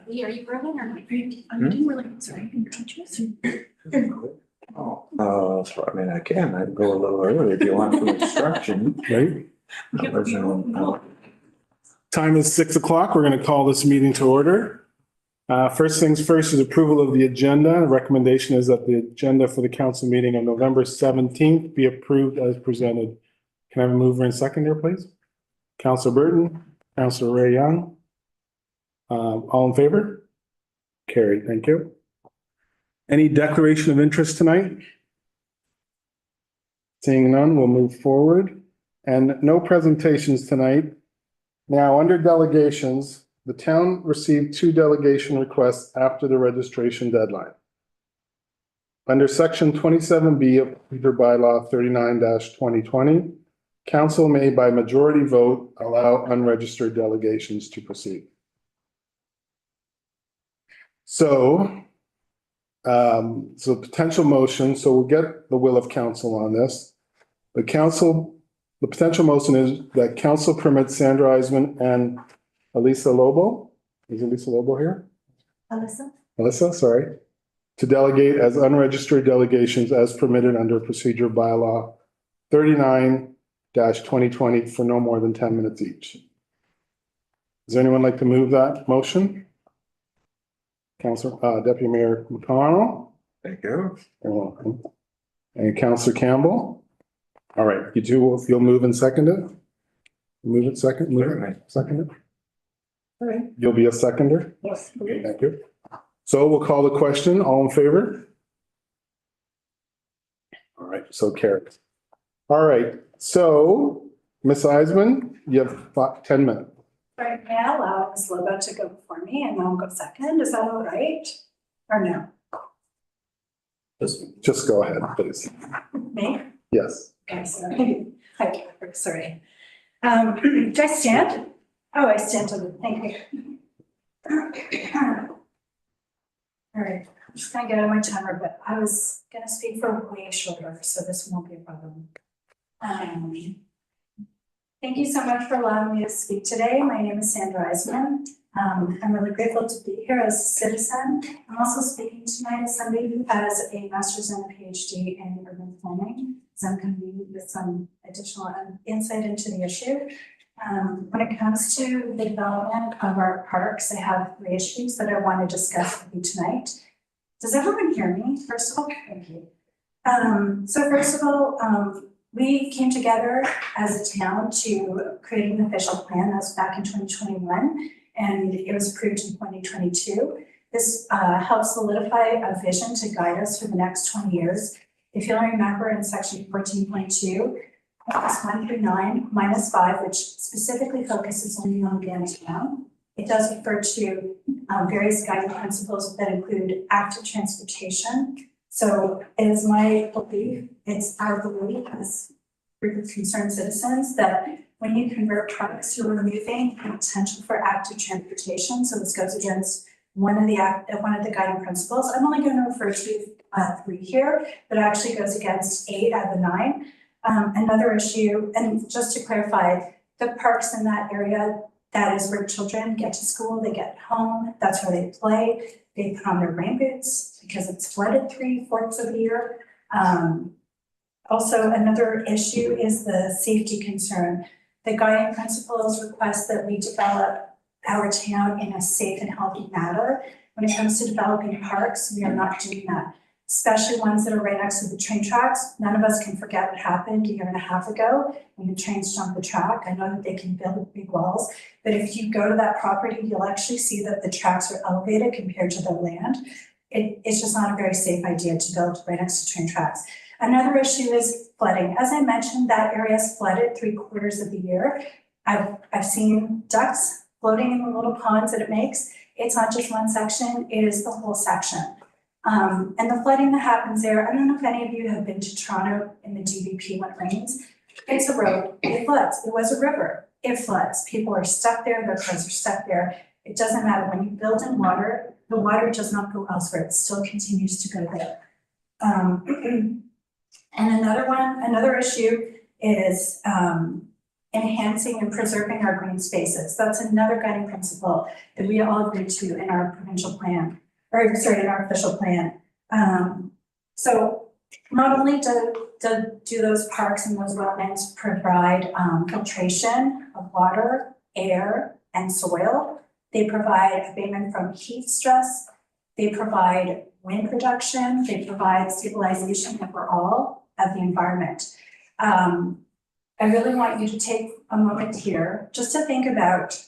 Lee, are you rolling or not? I'm doing really sorry. So I mean, I can go a little early if you want some instruction, right? Time is 6 o'clock. We're going to call this meeting to order. First things first is approval of the agenda. Recommendation is that the agenda for the council meeting on November 17th be approved as presented. Can I have a mover and seconder, please? Councilor Burton, Councilor Ray Young. All in favor? Carried. Thank you. Any declaration of interest tonight? Seeing none, we'll move forward. And no presentations tonight. Now, under delegations, the town received 2 delegation requests after the registration deadline. Under section 27B of Procedure Bylaw 39-2020, council may by majority vote allow unregistered delegations to proceed. So potential motion, so we'll get the will of council on this. The potential motion is that council permits Sandra Eisman and Elisa Lobo. Is Elisa Lobo here? Alyssa, sorry. To delegate as unregistered delegations as permitted under Procedure Bylaw 39-2020 for no more than 10 minutes each. Does anyone like to move that motion? Councilor, Deputy Mayor McConnell. Thank you. You're welcome. And Councilor Campbell. All right, you two, you'll move and second it? Move it, second it? All right. You'll be a seconder? Yes. Okay, thank you. So we'll call the question. All in favor? All right, so carried. All right, so Ms. Eisman, you have 10 minutes. Right, may I allow Ms. Lobo to go before me and I'll go second? Is that all right? Or no? Just go ahead, please. Me? Yes. Okay, sorry. Hi, Catherine, sorry. Do I stand? Oh, I stand to the, thank you. All right, I'm just gonna get on my timer, but I was gonna speak for way shorter, so this won't be a problem. Thank you so much for allowing me to speak today. My name is Sandra Eisman. I'm really grateful to be here as a citizen. I'm also speaking tonight as somebody who has a master's and a PhD in urban planning. So I'm going to be with some additional insight into the issue. When it comes to the development of our parks, I have 3 issues that I want to discuss with you tonight. Does everyone hear me? First of all, thank you. So first of all, we came together as a town to create an official plan. That was back in 2021, and it was approved in 2022. This helps solidify a vision to guide us for the next 20 years. If you'll remember in section 14.2, class 1 through 9, -5, which specifically focuses only on downtown. It does refer to various guiding principles that include active transportation. So it is my belief, it's our belief as a group of concerned citizens that when you convert parks, you're removing the potential for active transportation. So this goes against one of the guiding principles. I'm only going to refer to 3 here, but it actually goes against 8 out of the 9. Another issue, and just to clarify, the parks in that area, that is where children get to school, they get home, that's where they play. They put on their rain boots because it's flooded 3/4 of the year. Also, another issue is the safety concern. The guiding principles request that we develop our town in a safe and healthy manner. When it comes to developing parks, we are not doing that, especially ones that are right next to the train tracks. None of us can forget what happened a year and a half ago when the trains jumped the track. I know that they can build big walls, but if you go to that property, you'll actually see that the tracks are elevated compared to the land. It's just not a very safe idea to build right next to train tracks. Another issue is flooding. As I mentioned, that area is flooded 3/4 of the year. I've seen ducks floating in the little ponds that it makes. It's not just one section, it is the whole section. And the flooding that happens there, I don't know if any of you have been to Toronto in the DVP when it rains. It's a road, it floods. It was a river, it floods. People are stuck there, their cars are stuck there. It doesn't matter. When you build in water, the water does not go elsewhere. It still continues to go there. And another issue is enhancing and preserving our green spaces. That's another guiding principle that we all agree to in our provincial plan, or sorry, in our official plan. So not only do those parks and those wetlands provide filtration of water, air, and soil, they provide abatement from heat stress, they provide wind reduction, they provide stabilization overall of the environment. I really want you to take a moment here just to think about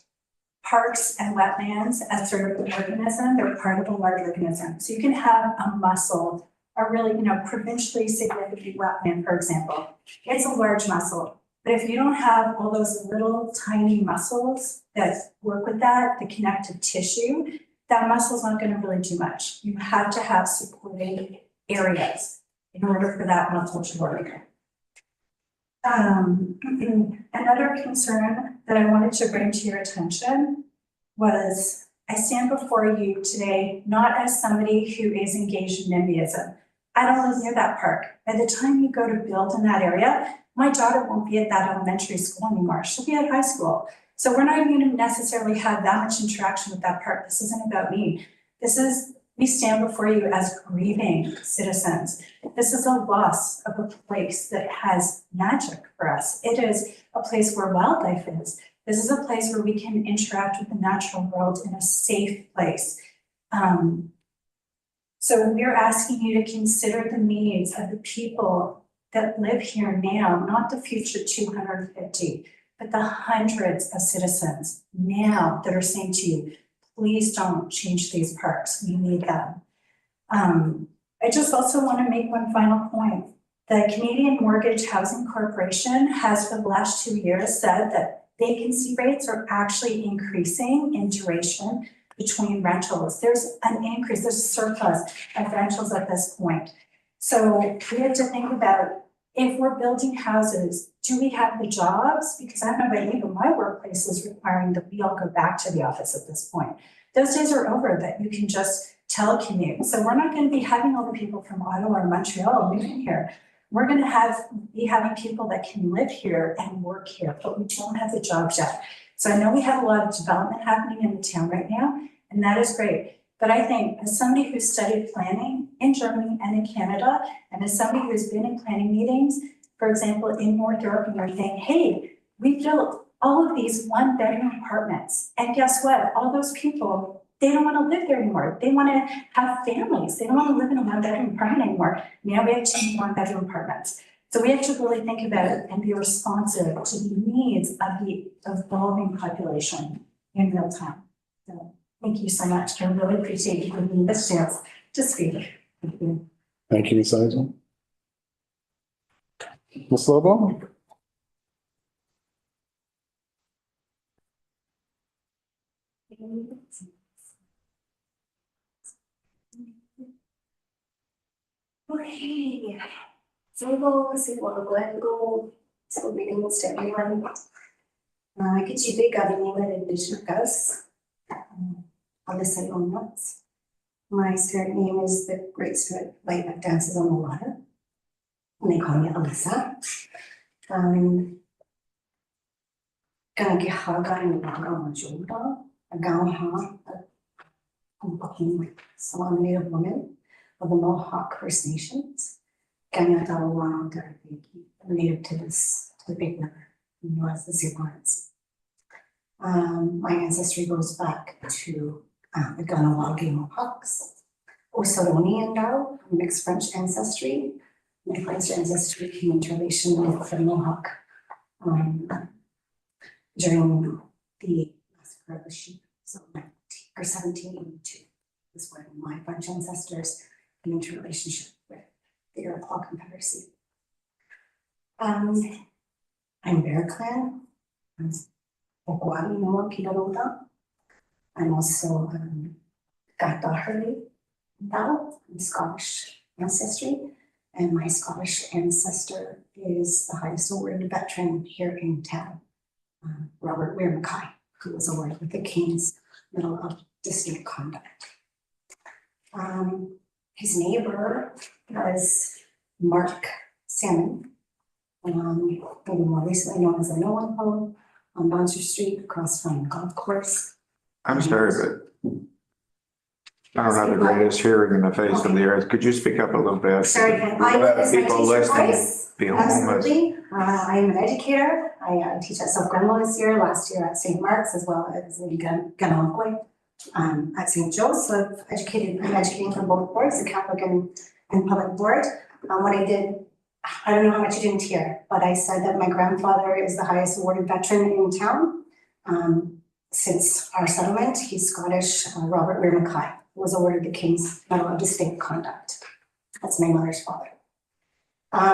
parks and wetlands as sort of an organism. They're part of a large organism. So you can have a mussel, a really, provincially significant wetland, for example. It's a large mussel. But if you don't have all those little tiny mussels that work with that, the connective tissue, that mussel's not going to really do much. You have to have supporting areas in order for that muscle to work. Another concern that I wanted to bring to your attention was I stand before you today not as somebody who is engaged in NIMBYism. I don't live near that park. By the time you go to build in that area, my daughter won't be at that elementary school anymore. She'll be at high school. So we're not even going to necessarily have that much interaction with that park. This isn't about me. We stand before you as grieving citizens. This is a loss of a place that has magic for us. It is a place where wildlife is. This is a place where we can interact with the natural world in a safe place. So we're asking you to consider the needs of the people that live here now, not the future 250, but the hundreds of citizens now that are saying to you, please don't change these parks. We need them. I just also want to make one final point. The Canadian Mortgage Housing Corporation has for the last 2 years said that vacancy rates are actually increasing in duration between rentals. There's an increase, there's a surplus of rentals at this point. So we have to think about if we're building houses, do we have the jobs? Because I don't know about you, but my workplace is requiring that we all go back to the office at this point. Those days are over that you can just telecommute. So we're not going to be having all the people from Ottawa or Montreal living here. We're going to be having people that can live here and work here, but we don't have the jobs yet. So I know we have a lot of development happening in the town right now, and that is great. But I think as somebody who studied planning in Germany and in Canada, and as somebody who's been in planning meetings, for example, in North York, and we're saying, hey, we built all of these 1-bedroom apartments. And guess what? All those people, they don't want to live there anymore. They want to have families. They don't want to live in a 1-bedroom apartment anymore. Now we have 2 1-bedroom apartments. So we have to really think about it and be responsive to the needs of the evolving population in real time. So thank you so much. I really appreciate you giving me this chance to speak. Thank you. Thank you, Ms. Eisen. Ms. Lobo? Okay, so we'll go ahead and go to readings to everyone. Kachibig Gavinila Bishnakas. Alyssa Lonuts. My spirit name is the Great Spirit Light that dances on the water. And they call me Alyssa. Kanakihaga and Raga Majuda, a Gawaha, a Salon Native woman of the Mohawk First Nations. Ganyatawa Darviki, native to the Big River, in the US, the Sequans. My ancestry goes back to the Ganawagi Mohawks, Osoroni and Dao, mixed French ancestry. My French ancestry came into relation with the Mohawk during the massacre of the sheep, so 1782 is when my French ancestors came into relationship with the Iroquois Confederacy. I'm Bear Clan. I'm Okwani no Kidaruta. I'm also Gata Hurley Dao, I'm Scottish ancestry, and my Scottish ancestor is the highest awarded veteran here in town, Robert Weir Mackay, who was awarded with the King's Medal of Distinct Conduct. His neighbor was Mark salmon. Maybe more recently known as the No One Home on Bonser Street across from the golf course. I'm sorry, but I don't have the greatest hearing in the face of the earth. Could you speak up a little bit? Sorry, I Let this is my people teacher listening voice. feel home as- Absolutely. I am an educator. I teach at South Grenville this year, last year at St. Mark's, as well as in Gananoque, at St. Joe's. So I'm educating for both boards, the Catholic and public board. What I did, I don't know how much you didn't hear, but I said that my grandfather is the highest awarded veteran in town. Since our settlement, he's Scottish, Robert Weir Mackay, was awarded the King's Medal of Distinct Conduct. That's my mother's father.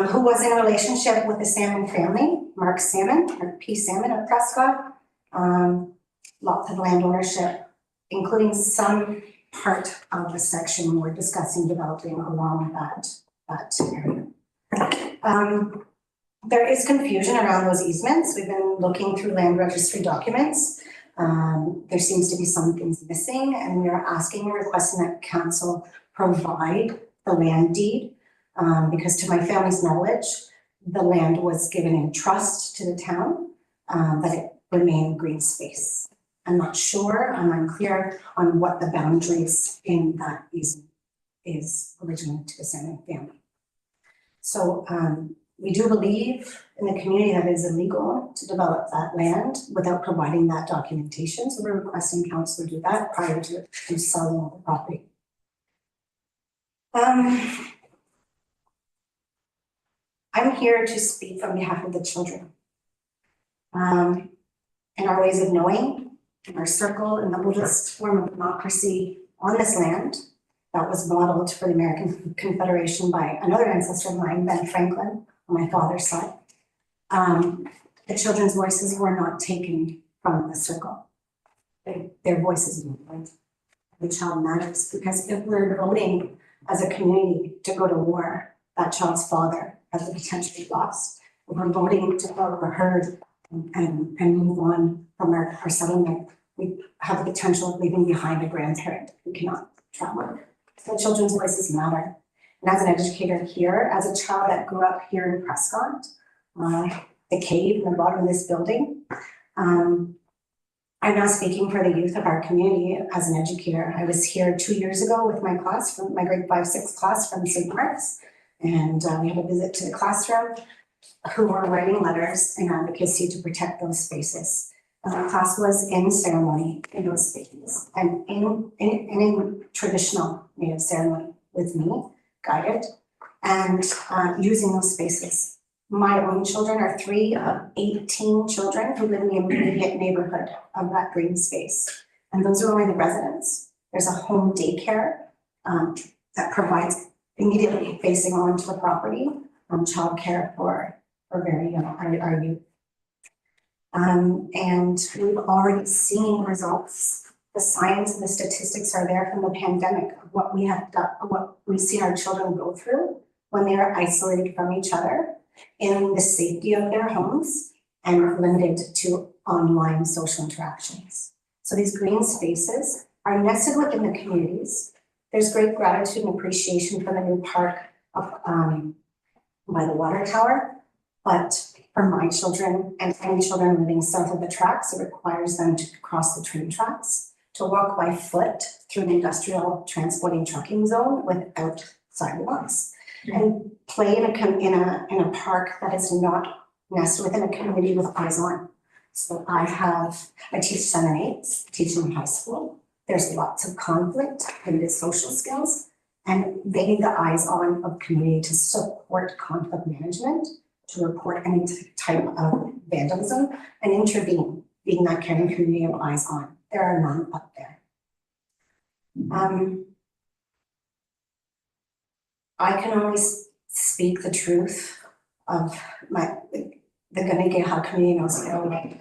Who was in a relationship with the Salmon family, Mark Salmon, or P. Salmon of Prescott. Lots of land ownership, including some part of the section we're discussing developing along that area. There is confusion around those easements. We've been looking through land registry documents. There seems to be some things missing, and we are asking and requesting that council provide the land deed, because to my family's knowledge, the land was given in trust to the town, but it remained green space. I'm not sure, I'm unclear on what the boundaries in that easement is originally to the Salmon family. So we do believe in the community that it is illegal to develop that land without providing that documentation. So we're requesting council do that prior to selling of the property. I'm here to speak on behalf of the children. In our ways of knowing, in our circle, in the oldest form of democracy on this land that was modeled for the American Confederation by another ancestor of mine, Ben Franklin, on my father's side. The children's voices were not taken from the circle. Their voices were. The child matters, because if we're voting as a community to go to war, that child's father has the potential to be lost. If we're voting to go overheard and move on from our settlement, we have the potential of leaving behind a grandparent who cannot travel. So children's voices matter. And as an educator here, as a child that grew up here in Prescott, the cave in the bottom of this building, I'm now speaking for the youth of our community as an educator. I was here 2 years ago with my class, from my grade 5-6 class from St. Mark's, and we had a visit to the classroom who were writing letters in advocacy to protect those spaces. The class was in ceremony in those spaces and in traditional Native ceremony with me, guided, and using those spaces. My own children are 3 of 18 children who live in the immediate neighborhood of that green space. And those are only the residents. There's a home daycare that provides immediately facing onto the property, childcare for very young, our youth. And we've already seen results. The science and the statistics are there from the pandemic of what we have done, what we see our children go through when they are isolated from each other in the safety of their homes and limited to online social interactions. So these green spaces are nested within the communities. There's great gratitude and appreciation for the new park up by the water tower, but for my children and any children living south of the tracks, it requires them to cross the train tracks, to walk by foot through an industrial transporting trucking zone without sidewalks, and play in a park that is not nested within a community with eyes on. So I teach 7/8, teaching in high school. There's lots of conflict in the social skills, and they need the eyes on of community to support conflict management, to report any type of vandalism and intervene, being that caring community of eyes on. There are none up there. I can only speak the truth of the Gunnekeha community knows their way.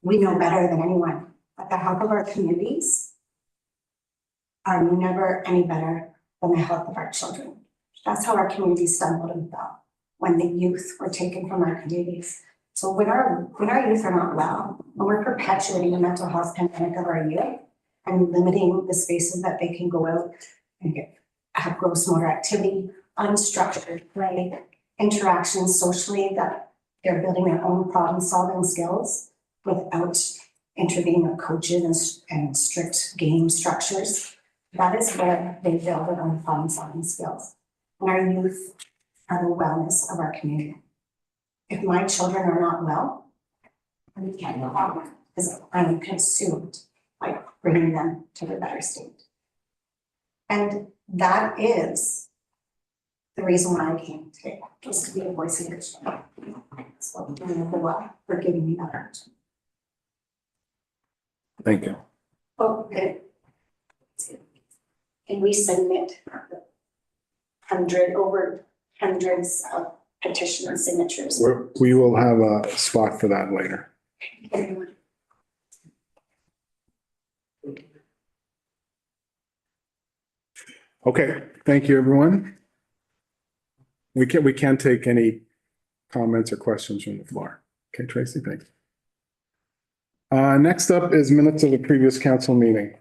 We know better than anyone, but the health of our communities are never any better than the health of our children. That's how our communities stumbled and fell, when the youth were taken from our communities. So when our youth are not well, when we're perpetuating the mental health pandemic of our youth and limiting the spaces that they can go out and have gross motor activity, unstructured play, interactions socially, that they're building their own problem-solving skills without intervening with coaches and strict game structures. That is where they build their own problem-solving skills. And our youth are the wellness of our community. If my children are not well, we can't go on because I'm consumed by bringing them to the better state. And that is the reason why I came today, was to be a voice of leadership. That's what I'm doing for giving me that opportunity. Thank you. Oh, okay. Can we submit over hundreds of petition and signatures? We will have a spot for that later. Everyone. Okay, thank you, everyone. We can't take any comments or questions from the floor. Okay, Tracy, thanks. Next up is minutes of the previous council meeting.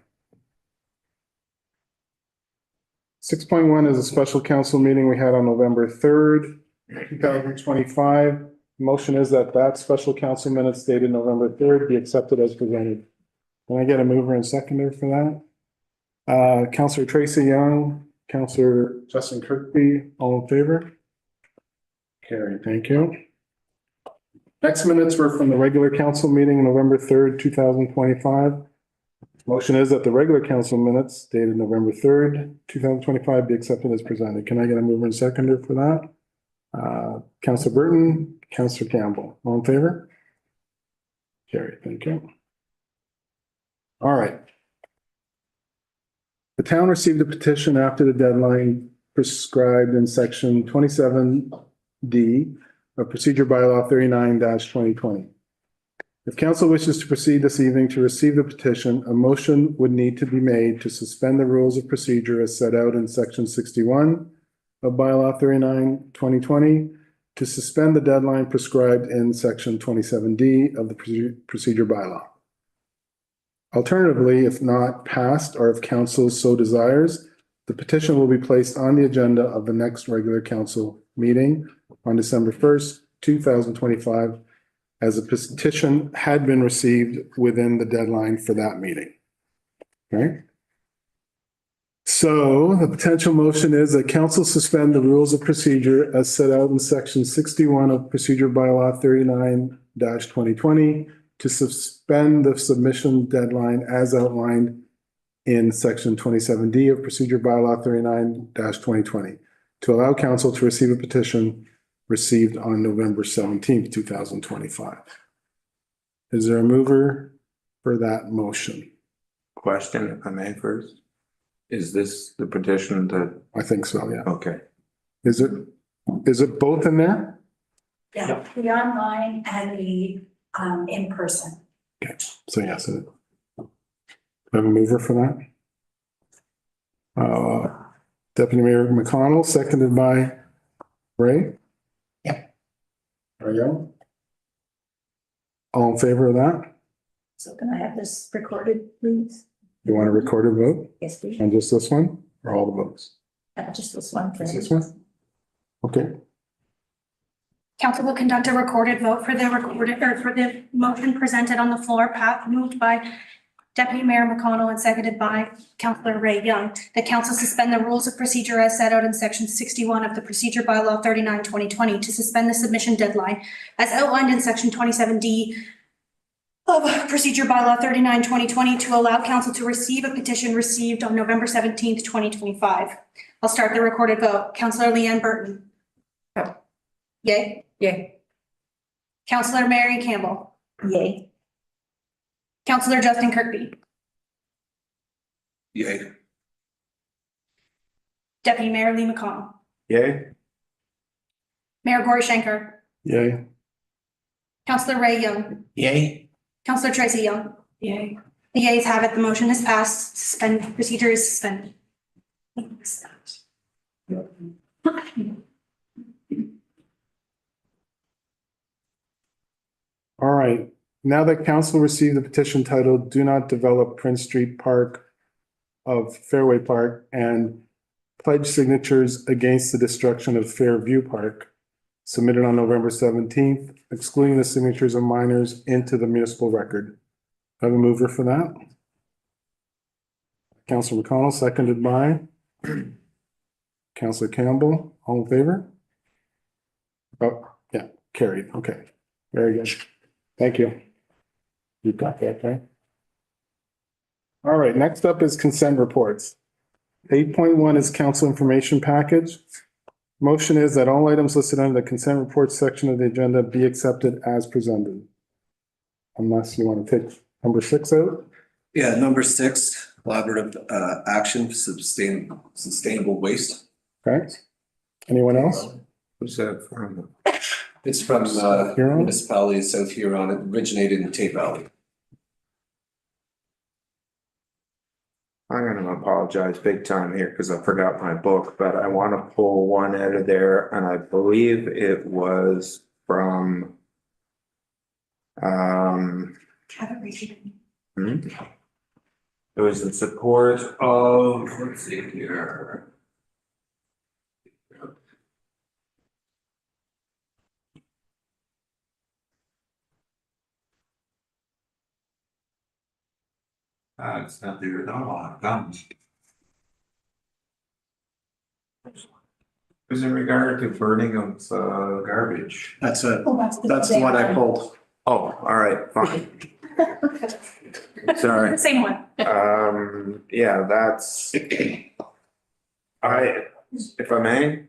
6.1 is a special council meeting we had on November 3rd, 2025. Motion is that special council minutes dated November 3rd be accepted as presented. Can I get a mover and seconder for that? Councillor Tracy Young, Councillor Justin Kirkby, all in favor? Carried, thank you. Next minutes were from the regular council meeting, November 3rd, 2025. Motion is that the regular council minutes dated November 3rd, 2025 be accepted as presented. Can I get a mover and seconder for that? Councillor Burton, Councillor Campbell, all in favor? Carried, thank you. All right. The town received a petition after the deadline prescribed in section 27D of Procedure Bylaw 39-2020. If council wishes to proceed this evening to receive the petition, a motion would need to be made to suspend the rules of procedure as set out in section 61 of Bylaw 39-2020 to suspend the deadline prescribed in section 27D of the procedure bylaw. Alternatively, if not passed, or if council so desires, the petition will be placed on the agenda of the next regular council meeting on December 1st, 2025, as a petition had been received within the deadline for that meeting. Okay? So the potential motion is that council suspend the rules of procedure as set out in section 61 of Procedure Bylaw 39-2020 to suspend the submission deadline as outlined in section 27D of Procedure Bylaw 39-2020 to allow council to receive a petition received on November 17th, 2025. Is there a mover for that motion? Question, if I may first. Is this the petition that, I think so, yeah. okay. Is it both in there? Yeah, the online and the in person. Okay, so yes, it. I have a mover for that. Deputy Mayor McConnell, seconded by Ray. Yep. There you go. All in favor of that? So can I have this recorded, please? You want a recorded vote Yes, please. on just this one or all the votes? Just this one, Just please. this one? Okay, Council will conduct a recorded vote for the motion presented on the floor, moved by Deputy Mayor McConnell and seconded by Councillor Ray Young. The council suspend the rules of procedure as set out in section 61 of the Procedure Bylaw 39-2020 to suspend the submission deadline as outlined in section 27D of Procedure Bylaw 39-2020 to allow council to receive a petition received on November 17th, 2025. I'll start the recorded vote. Councillor Leanne Burton. Yay? Yay. Councillor Mary Campbell. Yay. Councillor Justin Kirkby. Yay. Deputy Mayor Lee McConnell. Yay? Mayor Gori Shanker. yay. Councillor Ray Young. Yay. Councillor Tracy Young. Yay. The yeas have it. The motion is passed. Procedure is suspended. All right, now that council received the petition titled "Do Not Develop Prince Street Park of Fairway Park" and pledge signatures against the destruction of Fairview Park, submitted on November 17th, excluding the signatures of minors into the municipal record. I have a mover for that. Councilor McConnell, seconded by Councilor Campbell. All in favor? Oh, yeah, carried. Okay, very good. Thank you. You've got that, right? All right, next up is consent reports. 8.1 is council information package. Motion is that all items listed under the consent reports section of the agenda be accepted as presented. Unless you want to take number 6 out. Yeah, number 6, collaborative action for sustainable waste. Okay. Anyone else? Who's that from? It's from Huron? municipality of South Huron. It originated in Tate Valley. I'm gonna apologize big time here because I forgot my book, but I want to pull one out of there, and I believe it was from Have it read. it was in support of, let's see here. It's not there, not a lot of guns. It was in regard to burning of garbage. That's it. Oh, That's the one I pulled. Oh, all right, fine. Sorry. Same one. Yeah, that's. If I may,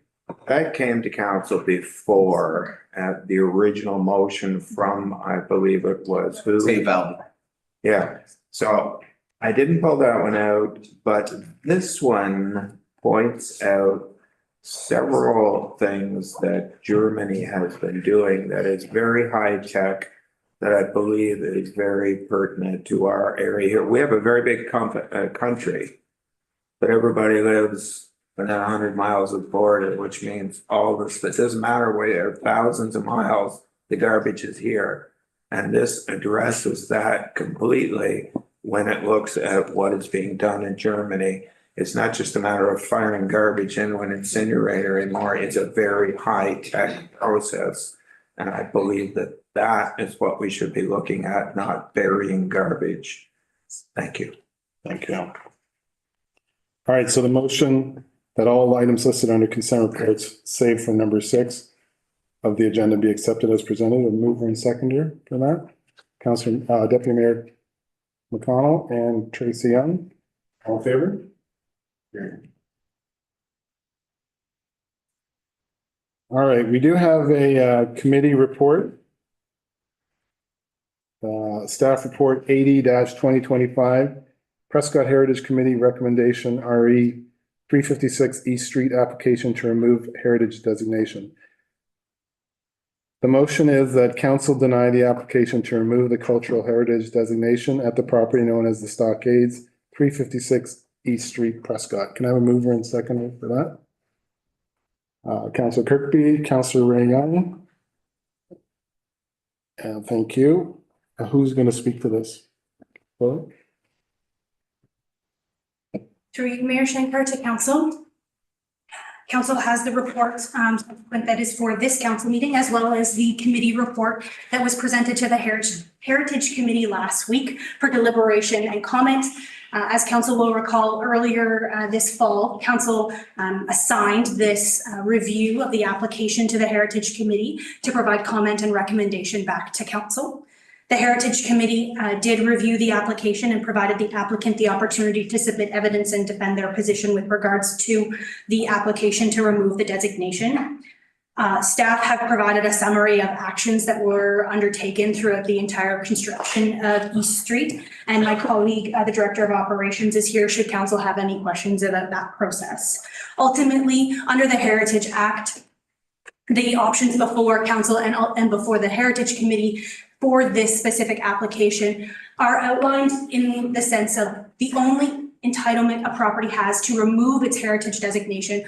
that came to council before at the original motion from, I believe it was who? Tate Valley. Yeah, so I didn't pull that one out, but this one points out several things that Germany has been doing that is very high tech, that I believe is very pertinent to our area here. We have a very big country, but everybody lives within 100 miles of the border, which means all this, it doesn't matter where you have thousands of miles, the garbage is here. And this addresses that completely when it looks at what is being done in Germany. It's not just a matter of firing garbage into an incinerator anymore. It's a very high-tech process. And I believe that that is what we should be looking at, not burying garbage. Thank you. Thank you. All right, so the motion that all items listed under consent reports, save for number 6 of the agenda, be accepted as presented. A mover and seconder for that. Councilor, Deputy Mayor McConnell and Tracy Young. All in favor? All right, we do have a committee report. Staff report 80-2025, Prescott Heritage Committee recommendation RE 356 East Street application to remove heritage designation. The motion is that council deny the application to remove the cultural heritage designation at the property known as the Stockades, 356 East Street, Prescott. Can I have a mover and seconder for that? Councilor Kirkby, Councilor Ray Young. And thank you. Who's going to speak to this? Well, Through Mayor Shankar to council. Council has the report that is for this council meeting, as well as the committee report that was presented to the Heritage Committee last week for deliberation and comment. As council will recall, earlier this fall, council assigned this review of the application to the Heritage Committee to provide comment and recommendation back to council. The Heritage Committee did review the application and provided the applicant the opportunity to submit evidence and defend their position with regards to the application to remove the designation. Staff have provided a summary of actions that were undertaken throughout the entire construction of East Street. And my colleague, the Director of Operations, is here should council have any questions about that process. Ultimately, under the Heritage Act, the options before council and before the Heritage Committee for this specific application are outlined in the sense of the only entitlement a property has to remove its heritage designation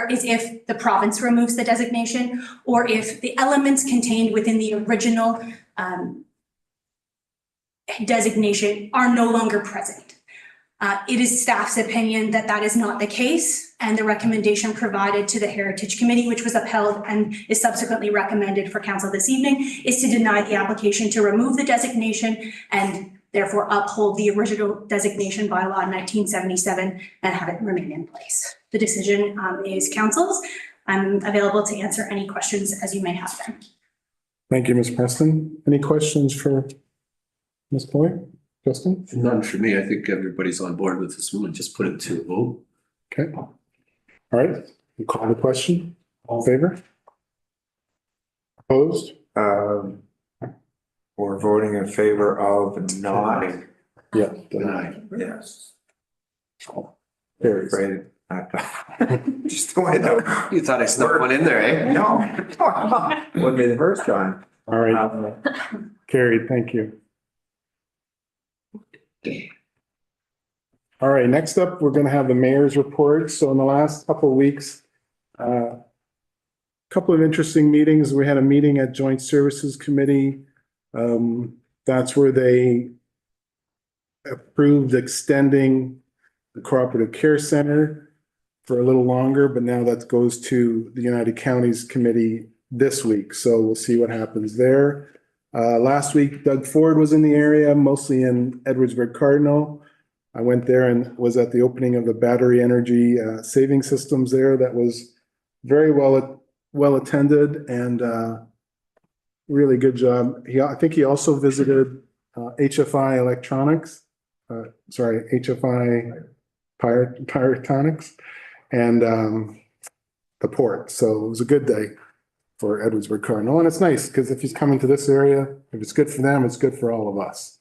is if the province removes the designation, or if the elements contained within the original designation are no longer present. It is staff's opinion that that is not the case, and the recommendation provided to the Heritage Committee, which was upheld and is subsequently recommended for council this evening, is to deny the application to remove the designation and therefore uphold the original designation by law in 1977 and have it remain in place. The decision is council's. I'm available to answer any questions as you may have them. Thank you, Ms. Preston. Any questions for Ms. Boyd? Justin? None for me. I think everybody's on board with this one. Just put it to a vote. Okay. All right, you call the question. All in favor? Opposed? We're voting in favor of not, Yeah. Deny. yes. Carries. Great. Just the way that. You thought I snuck one in there, eh? No. Wouldn't be the first time. All right, carried, thank you. All right, next up, we're gonna have the mayor's report. So in the last couple of weeks, couple of interesting meetings. We had a meeting at Joint Services Committee. That's where they approved extending the Cooperative Care Center for a little longer, but now that goes to the United Counties Committee this week. So we'll see what happens there. Last week, Doug Ford was in the area, mostly in Edwardsburg Cardinal. I went there and was at the opening of the battery energy saving systems there. That was very well attended and really good job. I think he also visited HFI Electronics, HFI Pyrotonics and the port. So it was a good day for Edwardsburg Cardinal. And it's nice because if he's coming to this area, if it's good for them, it's good for all of us.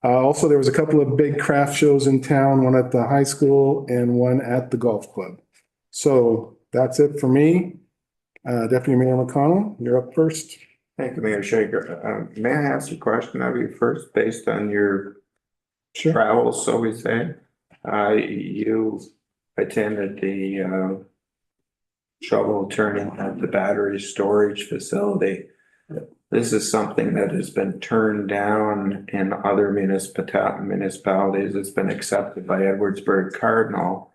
Also, there was a couple of big craft shows in town, one at the high school and one at the golf club. So that's it for me. Deputy Mayor McConnell, you're up first. Thank you, Mayor Shaker. May I ask a question of you first, based on your Sure. travels, so we say? You attended the shovel turning at the battery storage facility. This is something that has been turned down in other municipalities. It's been accepted by Edwardsburg Cardinal.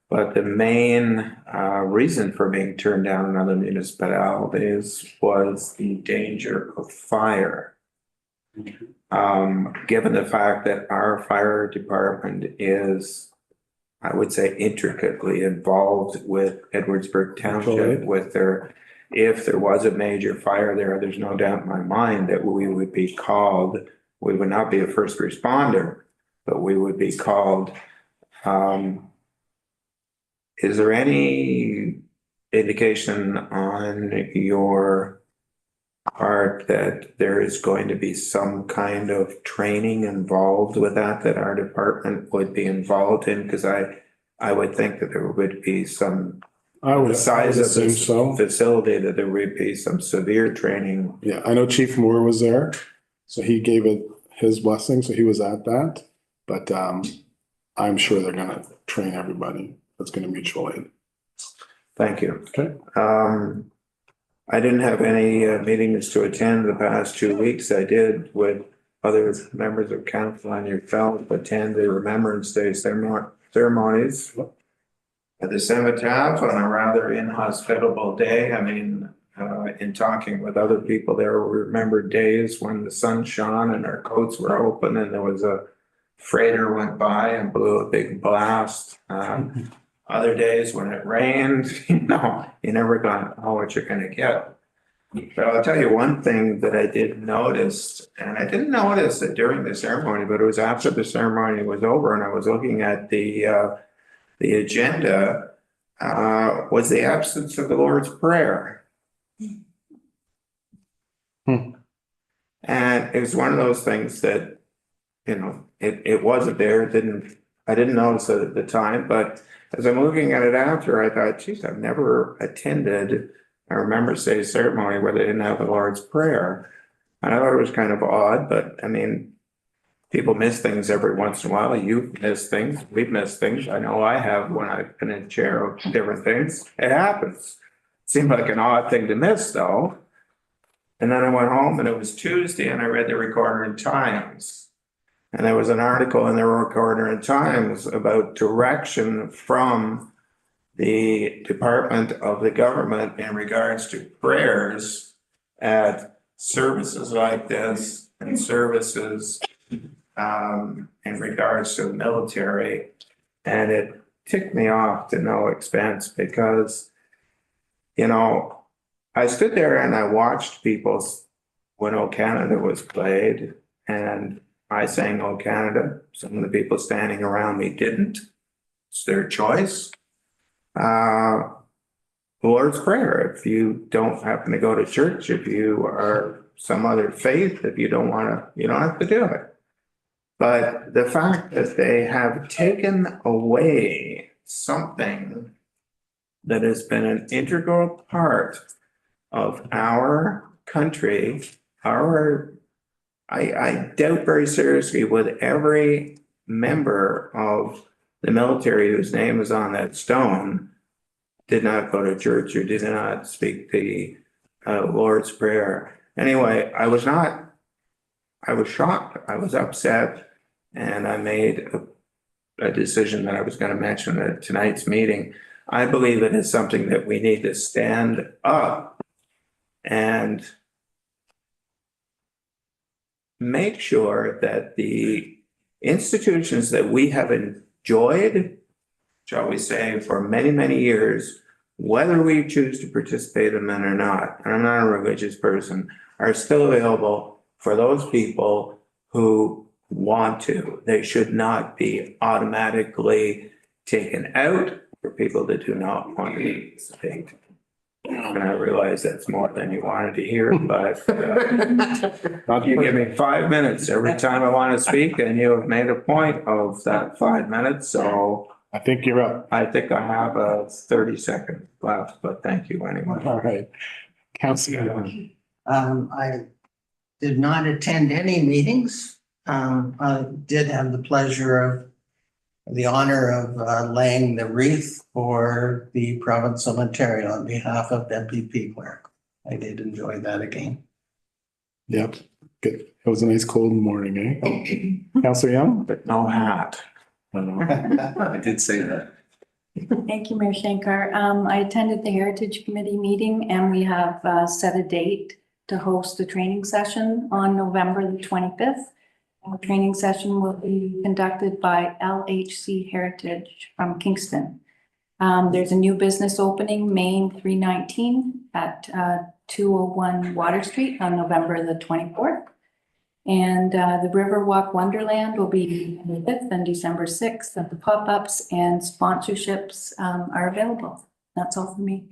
But the main reason for being turned down in other municipalities was the danger of fire. Given the fact that our fire department is, I would say, intricately involved with Edwardsburg Township with if there was a major fire there, there's no doubt in my mind that we would be called. We would not be a first responder, but we would be called. Is there any indication on your part that there is going to be some kind of training involved with that our department would be involved in? Because I would think that there would be some, the size of the facility, that there would be some severe training. Yeah, I know Chief Moore was there, so he gave it his blessing, so he was at that. But I'm sure they're gonna train everybody that's gonna mutual aid. Thank you. Okay. I didn't have any meetings to attend the past 2 weeks. I did with other members of council on your felt attend the Remembrance Day ceremonies at the cenotaph on a rather inhospitable day. I mean, in talking with other people there, we remembered days when the sun shone and our coats were open and there was a freighter went by and blew a big blast. Other days when it rained, you never got know what you're gonna get. But I'll tell you one thing that I did notice, and I didn't notice it during the ceremony, but it was after the ceremony was over and I was looking at the agenda, was the absence of the Lord's Prayer. And it was one of those things that, it wasn't there. I didn't notice it at the time, but as I'm looking at it after, I thought, geez, I've never attended a Remembrance Day ceremony where they didn't have the Lord's Prayer. And I thought it was kind of odd, but I mean, people miss things every once in a while. You've missed things. We've missed things. I know I have when I've been in chair of different things. It happens. It seemed like an odd thing to miss though. And then I went home and it was Tuesday and I read the Recorder and Times. And there was an article in the Recorder and Times about direction from the Department of the Government in regards to prayers at services like this and services in regards to the military. And it ticked me off to no expense because, you know, I stood there and I watched people when O Canada was played, and I sang O Canada. Some of the people standing around me didn't. It's their choice. Lord's Prayer, if you don't happen to go to church, if you are some other faith, if you don't want to, you don't have to do it. But the fact that they have taken away something that has been an integral part of our country, I doubt very seriously with every member of the military whose name is on that stone did not go to church or did not speak the Lord's Prayer. Anyway, I was shocked, I was upset, and I made a decision that I was going to mention at tonight's meeting. I believe it is something that we need to stand up and make sure that the institutions that we have enjoyed, shall we say, for many, many years, whether we choose to participate in them or not, and I'm not a religious person, are still available for those people who want to. They should not be automatically taken out for people that do not want to participate. And I realize that's more than you wanted to hear, but you give me 5 minutes every time I want to speak, and you have made a point of that 5 minutes, so I think you're up. I think I have a 30 seconds left, but thank you anyway. All right. Councilor. I did not attend any meetings. I did have the pleasure of the honor of laying the wreath for the province of Ontario on behalf of MPP Clerk. I did enjoy that again. Yep, good. It was a nice cold morning, eh? Councilor Young? But no hat. I did say that. Thank you, Mayor Shankar. I attended the Heritage Committee meeting and we have set a date to host a training session on November the 25th. Our training session will be conducted by LHC Heritage from Kingston. There's a new business opening, Main 319 at 201 Water Street on November the 24th. And the Riverwalk Wonderland will be the 5th and December 6th, and the pop-ups and sponsorships are available. That's all for me.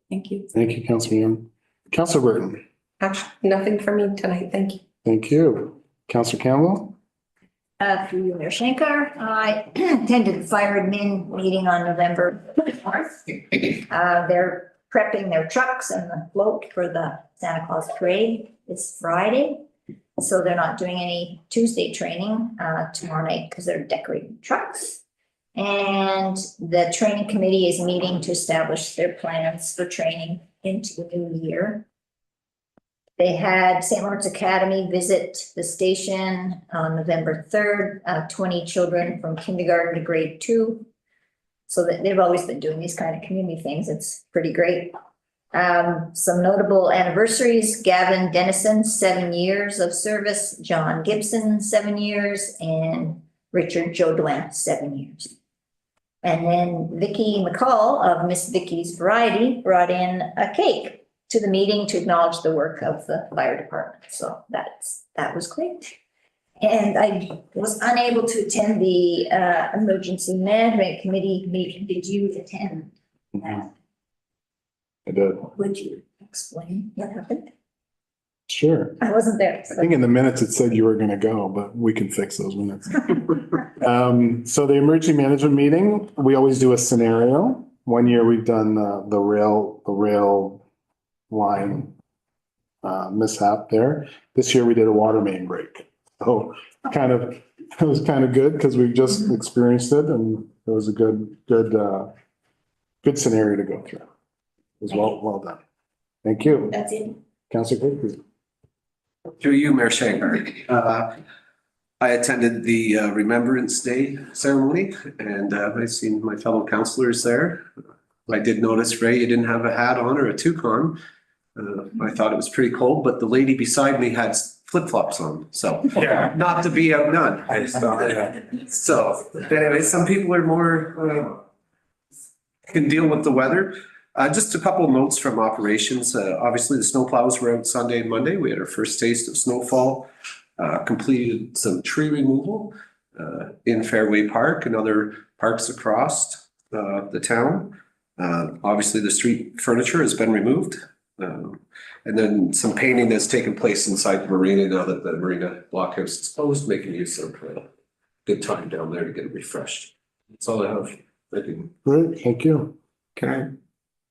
Thank you. Thank you, Councilor Young. Councilor Burton? Actually, nothing for me tonight, thank you. Thank you. Councilor Campbell? Through you, Mayor Shankar, I attended the Fire Admin meeting on November 4th. They're prepping their trucks and the float for the Santa Claus parade this Friday. So they're not doing any Tuesday training tomorrow night because they're decorating trucks. And the training committee is meeting to establish their plans for training into the new year. They had St. Lawrence Academy visit the station on November 3rd, 20 children from kindergarten to grade 2. So that they've always been doing these kind of community things. It's pretty great. Some notable anniversaries: Gavin Dennison, 7 years of service, John Gibson, 7 years, and Richard Jodoin, 7 years. And then Vicky McCall of Miss Vicky's Variety brought in a cake to the meeting to acknowledge the work of the fire department. So that was great. And I was unable to attend the emergency management committee meeting. Did you attend that? I did. Would you explain what happened? Sure. I wasn't there. I think in the minutes it said you were going to go, but we can fix those minutes. So the emergency management meeting, we always do a scenario. One year we've done the rail line mishap there. This year we did a water main break. So it was kind of good because we've just experienced it, and it was a good scenario to go through. It was well done. Thank you. That's it. Councilor Clerk, please. Through you, Mayor Shankar. I attended the Remembrance Day ceremony and I seen my fellow counselors there. I did notice, Ray, you didn't have a hat on or a toucan. I thought it was pretty cold, but the lady beside me had flip-flops on, so Yeah. not to be outdone. I saw that. So anyway, some people are more can deal with the weather. Just a couple of notes from operations. Obviously, the snowplows were out Sunday and Monday. We had our first taste of snowfall. Completed some tree removal in Fairway Park and other parks across the town. Obviously, the street furniture has been removed. And then some painting has taken place inside the marina now that the marina blockhouse is closed, making use of good time down there to get it refreshed. That's all I have. Thank you. Great, thank you. Can I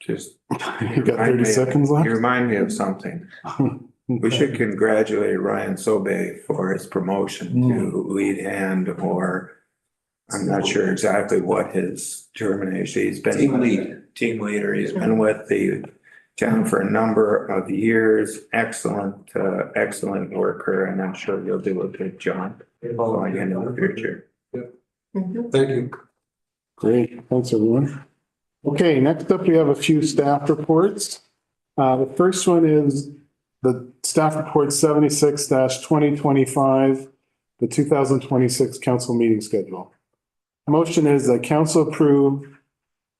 just? You got 30 seconds left? You remind me of something. We should congratulate Ryan Sobe for his promotion to lead hand, or I'm not sure exactly what his termination. He's been team leader. He's been with the town for a number of years. Excellent, excellent worker, and I'm sure you'll do a good job going into the future. Thank you. Great, thanks everyone. Okay, next up, we have a few staff reports. The first one is the staff report 76-2025, the 2026 council meeting schedule. Motion is that council approve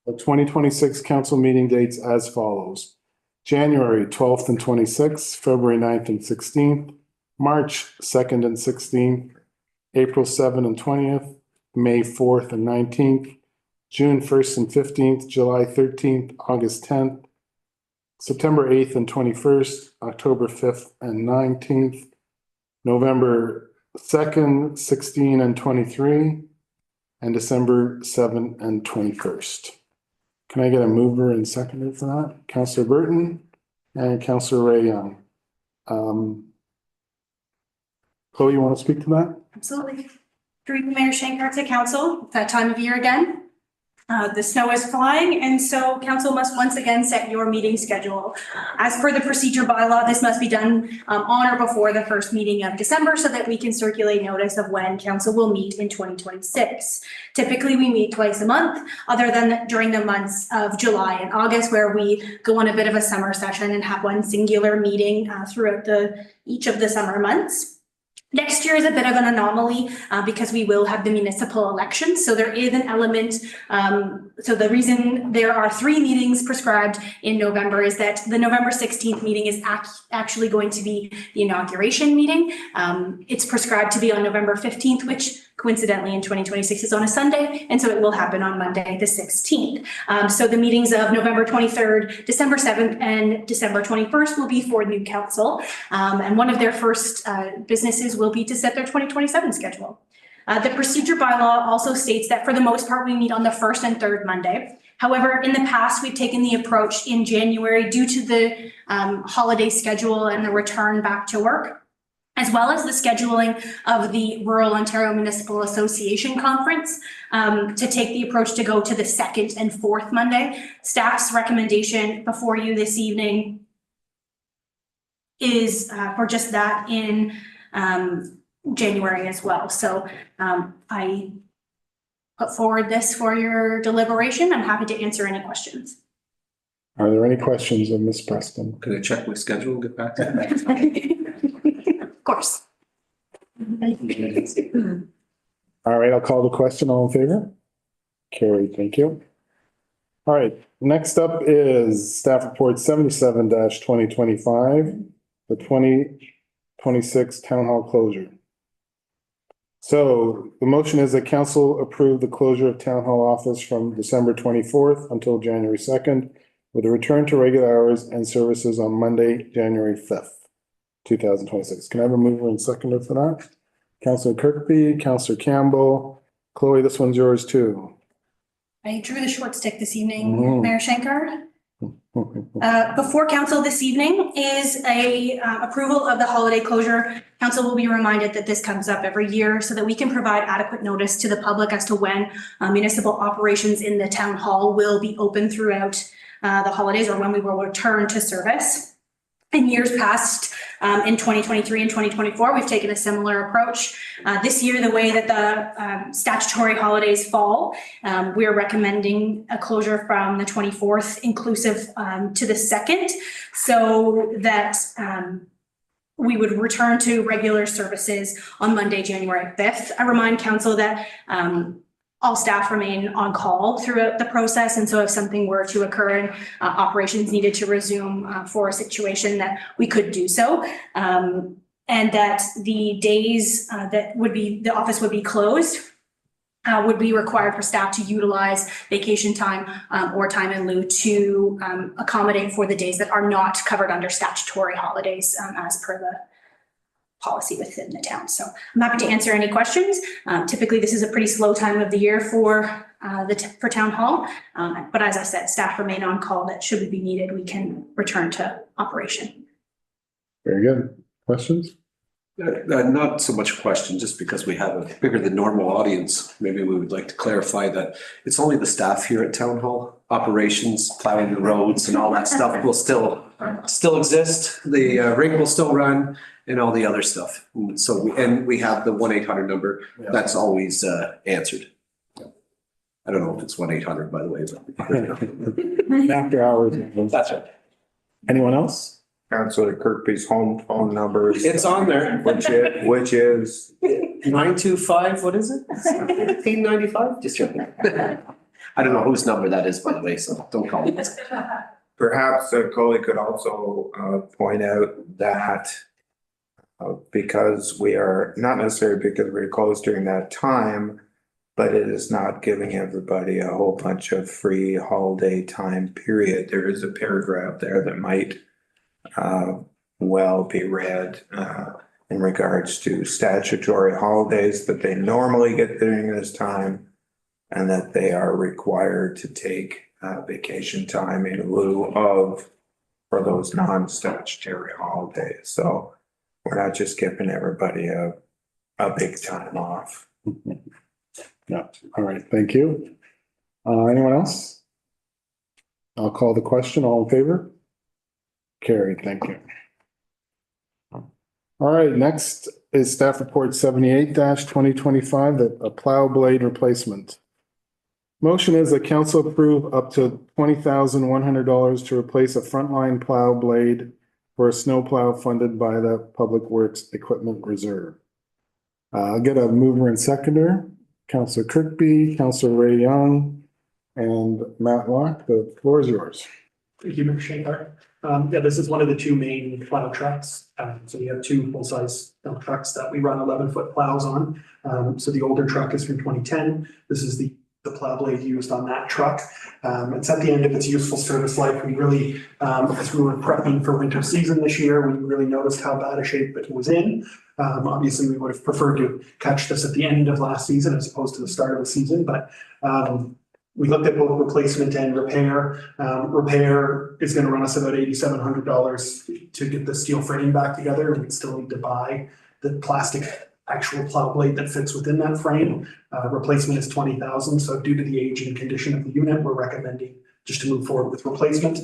the 2026 council meeting dates as follows. January 12th and 26th, February 9th and 16th, March 2nd and 16th, April 7th and 20th, May 4th and 19th, June 1st and 15th, July 13th, August 10th, September 8th and 21st, October 5th and 19th, November 2nd, 16 and 23, and December 7th and 21st. Can I get a mover and seconder for that? Councillor Burton and Councillor Ray Young. Chloe, you want to speak to that? Absolutely. Through you, Mayor Shankar, to council, it's that time of year again. The snow is flying, and so council must once again set your meeting schedule. As per the procedure bylaw, this must be done on or before the first meeting of December so that we can circulate notice of when council will meet in 2026. Typically, we meet twice a month, other than during the months of July and August, where we go on a bit of a summer session and have one singular meeting throughout each of the summer months. Next year is a bit of an anomaly because we will have the municipal elections. So there is an element. So the reason there are 3 meetings prescribed in November is that the November 16th meeting is actually going to be the inauguration meeting. It's prescribed to be on November 15th, which coincidentally in 2026 is on a Sunday. And so it will happen on Monday, the 16th. So the meetings of November 23rd, December 7th, and December 21st will be for new council. And one of their first businesses will be to set their 2027 schedule. The procedure bylaw also states that for the most part, we meet on the first and third Monday. However, in the past, we've taken the approach in January due to the holiday schedule and the return back to work, as well as the scheduling of the Rural Ontario Municipal Association Conference, to take the approach to go to the second and fourth Monday. Staff's recommendation before you this evening is for just that in January as well. So I put forward this for your deliberation. I'm happy to answer any questions. Are there any questions of Ms. Preston? Can I check my schedule and get back to that? Of course. All right, I'll call the question. All in favor? Carried, thank you. All right, next up is staff report 77-2025, the 2026 town hall closure. So the motion is that council approve the closure of town hall office from December 24th until January 2nd, with a return to regular hours and services on Monday, January 5th, 2026. Can I have a mover and seconder for that? Councillor Kirkby, Councillor Campbell. Chloe, this one's yours too. I drew the short stick this evening, Mayor Shankar. Before council this evening is a approval of the holiday closure. Council will be reminded that this comes up every year so that we can provide adequate notice to the public as to when municipal operations in the town hall will be open throughout the holidays or when we will return to service. In years past, in 2023 and 2024, we've taken a similar approach. This year, the way that the statutory holidays fall, we are recommending a closure from the 24th inclusive to the 2nd, so that we would return to regular services on Monday, January 5th. I remind council that all staff remain on call throughout the process. And so if something were to occur and operations needed to resume for a situation, that we could do so. And that the days that the office would be closed would be required for staff to utilize vacation time or time in lieu to accommodate for the days that are not covered under statutory holidays as per the policy within the town. So I'm happy to answer any questions. Typically, this is a pretty slow time of the year for for town hall. But as I said, staff remain on call that should it be needed, we can return to operation. Very good. Questions? Not so much a question, just because we have a bigger than normal audience. Maybe we would like to clarify that it's only the staff here at town hall. Operations, plowing the roads and all that stuff will still exist. The rig will still run and all the other stuff. And so we have the 1-800 number. That's always answered. I don't know if it's 1-800, by the way, but After hours. that's right. Anyone else? Councillor Kirkby's home phone number. It's on there. Which is 925, what is it? 1595? Just joking. I don't know whose number that is, by the way, so don't call me. perhaps Coley could also point out that because we are, not necessarily because we're closed during that time, but it is not giving everybody a whole bunch of free holiday time period. There is a paragraph there that might well be read in regards to statutory holidays that they normally get during this time and that they are required to take vacation time in lieu of for those non-statutory holidays. So we're not just giving everybody a big time off. No. All right. Thank you. Anyone else? I'll call the question. All in favor? Carried. Thank you. All right. Next is staff report 78-2025, a plow blade replacement. Motion is that council approve up to $20,100 to replace a frontline plow blade for a snow plow funded by the Public Works Equipment Reserve. I'll get a mover and seconder. Councillor Kirkby, Councillor Ray Young, and Matt Locke. The floor is yours. Thank you, Mr. Shankar. Yeah, this is one of the two main plow trucks. So we have two full-size dump trucks that we run 11-foot plows on. So the older truck is from 2010. This is the plow blade used on that truck. It's at the end of its useful service life. We really, as we were prepping for winter season this year, we really noticed how bad a shape it was in. Obviously, we would have preferred to catch this at the end of last season as opposed to the start of the season, but we looked at both replacement and repair. Repair is going to run us about $8,700 to get the steel framing back together. We still need to buy the plastic actual plow blade that fits within that frame. Replacement is $20,000. So due to the age and condition of the unit, we're recommending just to move forward with replacement.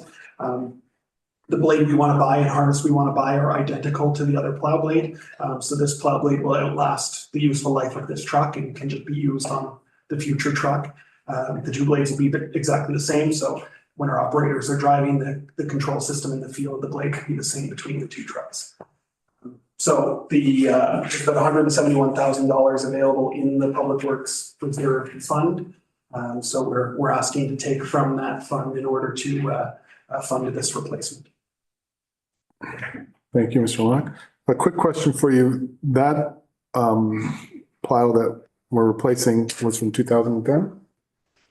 The blade we want to buy and harness we want to buy are identical to the other plow blade. So this plow blade will outlast the useful life of this truck and can just be used on the future truck. The two blades will be exactly the same. So when our operators are driving the control system in the field, the blade can be the same between the two trucks. So there's about $171,000 available in the Public Works Reserve Fund. So we're asking to take from that fund in order to fund this replacement. Thank you, Mr. Locke. A quick question for you. That plow that we're replacing was from 2010?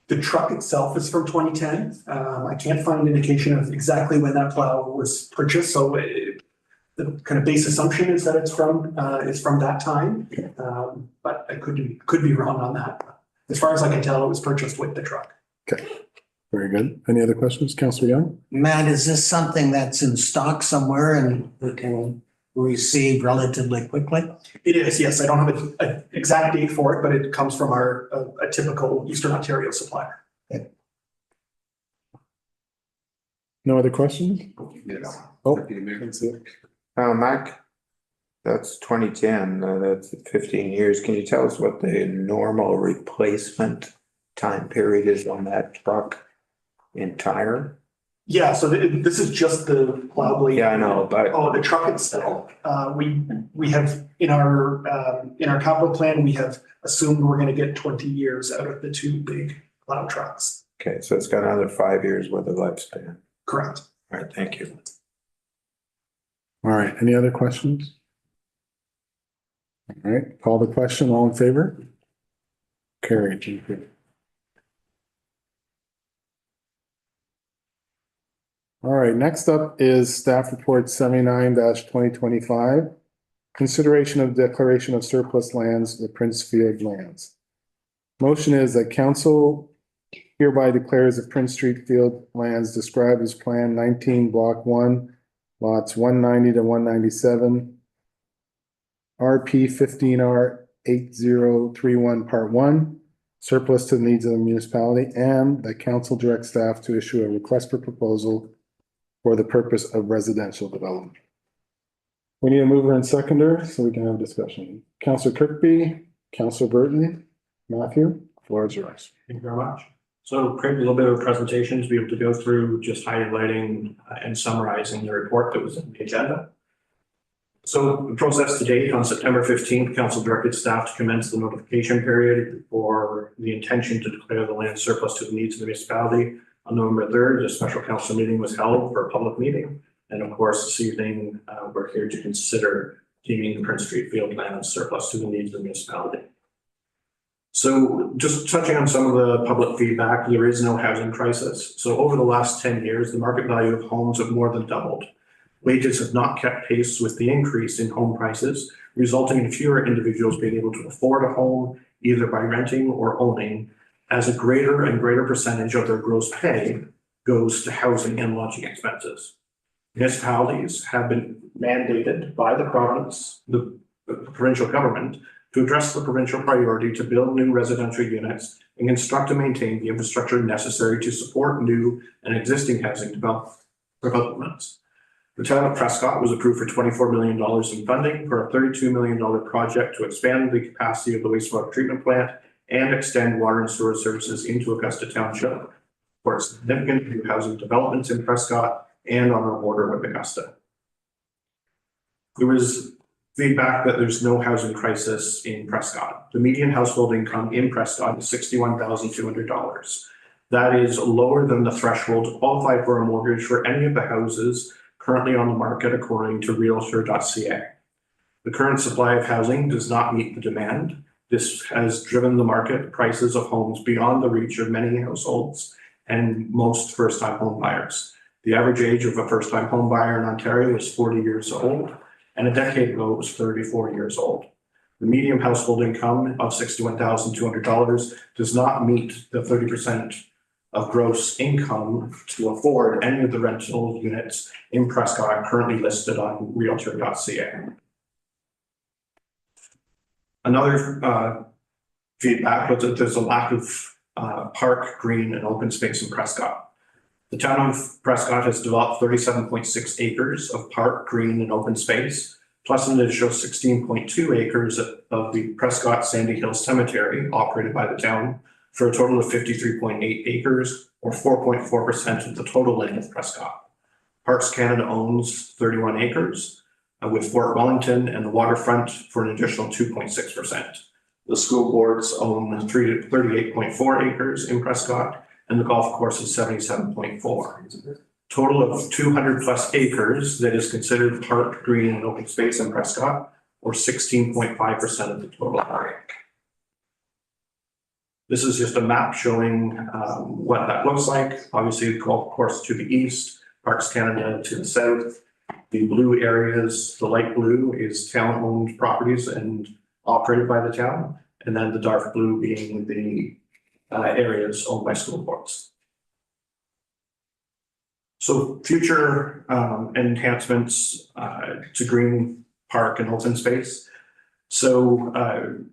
The truck itself is from 2010. I can't find an indication of exactly when that plow was purchased. So the kind of base assumption is that it's from that time. But I could be wrong on that. As far as I can tell, it was purchased with the truck. Okay. Very good. Any other questions, Councillor Young? Matt, is this something that's in stock somewhere and we can receive relatively quickly? It is, yes. I don't have an exact date for it, but it comes from a typical Eastern Ontario supplier. Okay. No other questions? Yes. Oh, Deputy Mayor. can see it. Mike, that's 2010, that's 15 years. Can you tell us what the normal replacement time period is on that truck entire? Yeah, so this is just the plow blade. Yeah, I know, but Oh, the truck itself, we have in our capital plan, we have assumed we're gonna get 20 years out of the two big plow trucks. okay, so it's got another 5 years worth of lifespan. Correct. All right, thank you. All right, any other questions? All right, call the question, all in favor? Carried. Thank you. All right, next up is staff report 79-2025. Consideration of declaration of surplus lands, the Prince Field lands. Motion is that council hereby declares the Prince Street Field lands described as Plan 19, Block 1, lots 190 to 197, RP 15R 8031, Part 1, surplus to the needs of the municipality, and that council directs staff to issue a request for proposal for the purpose of residential development. We need a mover and seconder so we can have discussion. Councillor Kirkby, Councillor Burton, Matthew, floor is yours. Thank you very much. So create a little bit of a presentation to be able to go through just highlighting and summarizing the report that was in the agenda. So the process to date, on September 15th, council directed staff to commence the notification period for the intention to declare the land surplus to the needs of the municipality. On November 3rd, a special council meeting was held for a public meeting. And of course, this evening, we're here to consider deeming the Prince Street Field land surplus to the needs of the municipality. So just touching on some of the public feedback, there is no housing crisis. So over the last 10 years, the market value of homes have more than doubled. Wages have not kept pace with the increase in home prices, resulting in fewer individuals being able to afford a home, either by renting or owning, as a greater and greater percentage of their gross pay goes to housing and lodging expenses. Municipalities have been mandated by the province, the provincial government, to address the provincial priority to build new residential units and construct and maintain the infrastructure necessary to support new and existing housing developments. The town of Prescott was approved for $24 million in funding for a $32 million project to expand the capacity of the wastewater treatment plant and extend water and sewer services into Augusta Township for significant new housing developments in Prescott and on our border with Augusta. There was feedback that there's no housing crisis in Prescott. The median household income in Prescott is $61,200. That is lower than the threshold to qualify for a mortgage for any of the houses currently on the market according to realtor.ca. The current supply of housing does not meet the demand. This has driven the market prices of homes beyond the reach of many households and most first-time home buyers. The average age of a first-time home buyer in Ontario is 40 years old, and a decade ago it was 34 years old. The median household income of $61,200 does not meet the 30% of gross income to afford any of the rental units in Prescott currently listed on realtor.ca. Another feedback was that there's a lack of park, green, and open space in Prescott. The town of Prescott has developed 37.6 acres of park, green, and open space, plus an additional 16.2 acres of the Prescott Sandy Hill Cemetery operated by the town, for a total of 53.8 acres, or 4.4% of the total land of Prescott. Parks Canada owns 31 acres, with Fort Wellington and the waterfront for an additional 2.6%. The school boards own 38.4 acres in Prescott, and the golf course is 77.4. Total of 200 plus acres that is considered park, green, and open space in Prescott, or 16.5% of the total area. This is just a map showing what that looks like. Obviously, the golf course to the east, Parks Canada to the south. The blue areas, the light blue is town-owned properties and operated by the town, and then the dark blue being the areas owned by school boards. So future enhancements to green, park, and open space. So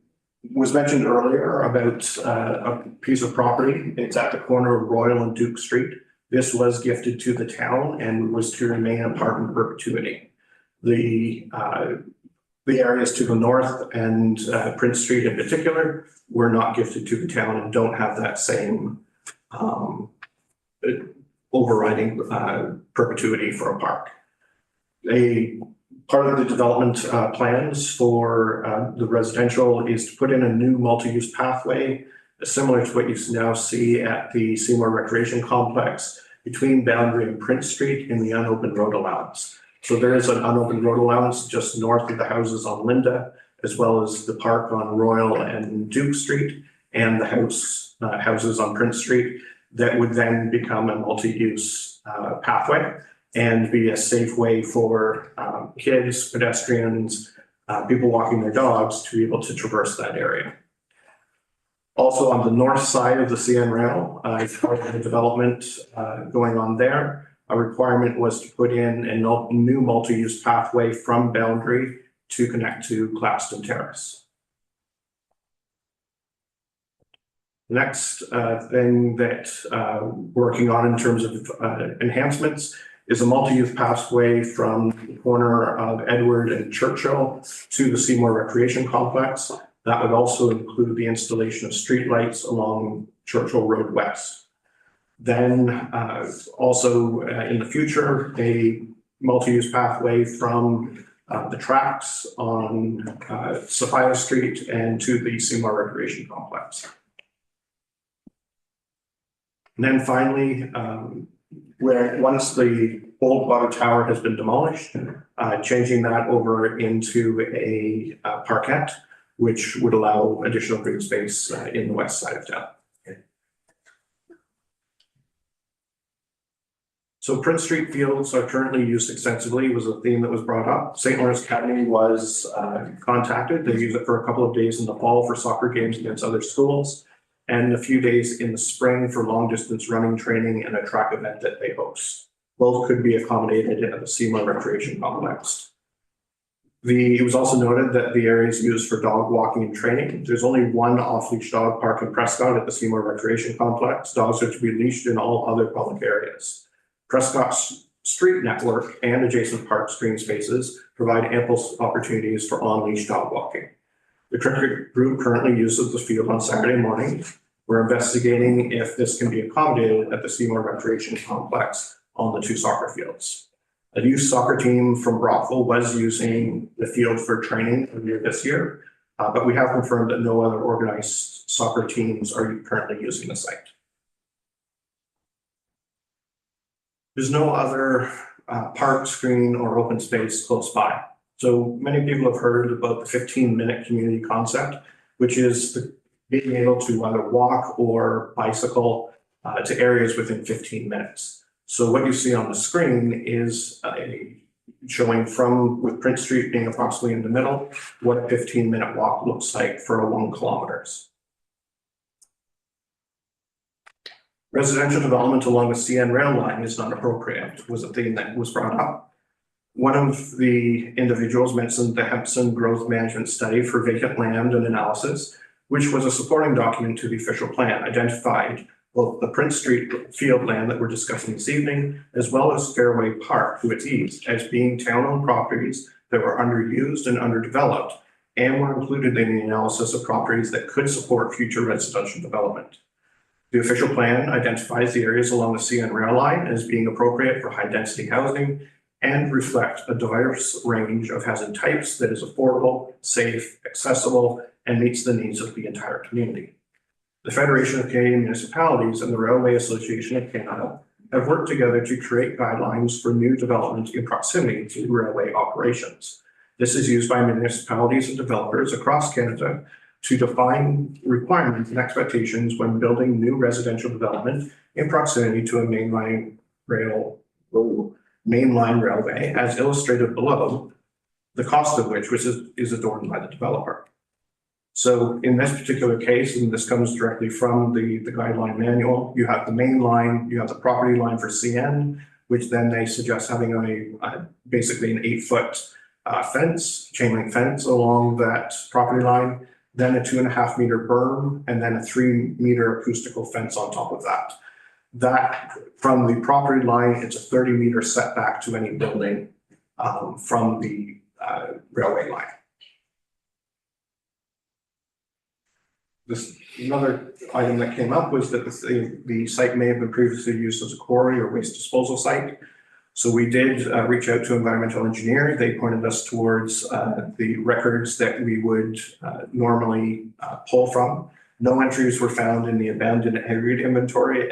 was mentioned earlier about a piece of property. It's at the corner of Royal and Duke Street. This was gifted to the town and was to remain a park in perpetuity. The areas to the north and Prince Street in particular were not gifted to the town and don't have that same overriding perpetuity for a park. A part of the development plans for the residential is to put in a new multi-use pathway similar to what you now see at the Seymour Recreation Complex between Boundary and Prince Street in the unopened road allowance. So there is an unopened road allowance just north of the houses on Linda, as well as the park on Royal and Duke Street, and the houses on Prince Street that would then become a multi-use pathway and be a safe way for kids, pedestrians, people walking their dogs to be able to traverse that area. Also on the north side of the CN Rail, as part of the development going on there, a requirement was to put in a new multi-use pathway from Boundary to connect to Clapston Terrace. Next thing that working on in terms of enhancements is a multi-use pathway from the corner of Edward and Churchill to the Seymour Recreation Complex. That would also include the installation of streetlights along Churchill Road West. Then also in the future, a multi-use pathway from the tracks on Sophia Street and to the Seymour Recreation Complex. And then finally, once the old water tower has been demolished, changing that over into a parkette, which would allow additional green space in the west side of town. So Prince Street fields are currently used extensively, was a theme that was brought up. St. Lawrence Academy was contacted. They use it for a couple of days in the fall for soccer games against other schools, and a few days in the spring for long distance running training and a track event that they host. Both could be accommodated at the Seymour Recreation Complex. It was also noted that the area is used for dog walking and training. There's only one off-leash dog park in Prescott at the Seymour Recreation Complex. Dogs are to be leashed in all other public areas. Prescott's street network and adjacent parks green spaces provide ample opportunities for on-leash dog walking. The cricket group currently uses the field on Saturday mornings. We're investigating if this can be accommodated at the Seymour Recreation Complex on the two soccer fields. A youth soccer team from Brockville was using the field for training earlier this year, but we have confirmed that no other organized soccer teams are currently using the site. There's no other park, screen, or open space close by. So many people have heard about the 15-minute community concept, which is being able to either walk or bicycle to areas within 15 minutes. So what you see on the screen is showing with Prince Street being approximately in the middle, what a 15-minute walk looks like for 1 kilometer. Residential development along the CN rail line is not appropriate, was a theme that was brought up. One of the individuals mentioned the Hempson Growth Management Study for vacant land and analysis, which was a supporting document to the official plan, identified both the Prince Street field land that we're discussing this evening, as well as Fairway Park to its east, as being town-owned properties that were underused and underdeveloped, and were included in the analysis of properties that could support future residential development. The official plan identifies the areas along the CN rail line as being appropriate for high-density housing and reflect a diverse range of housing types that is affordable, safe, accessible, and meets the needs of the entire community. The Federation of Canadian Municipalities and the Railway Association of Canada have worked together to create guidelines for new development in proximity to railway operations. This is used by municipalities and developers across Canada to define requirements and expectations when building new residential development in proximity to a mainline railway, as illustrated below, the cost of which is adorned by the developer. So in this particular case, and this comes directly from the guideline manual, you have the main line, you have the property line for CN, which then they suggest having basically an 8-foot chain link fence along that property line, then a 2.5 meter berm, and then a 3 meter acoustical fence on top of that. that from the property line, it's a 30-meter setback to any building from the railway line. This, another item that came up was that the site may have been previously used as a quarry or waste disposal site. So we did reach out to environmental engineer. They pointed us towards the records that we would normally pull from. No entries were found in the abandoned aggregate inventory,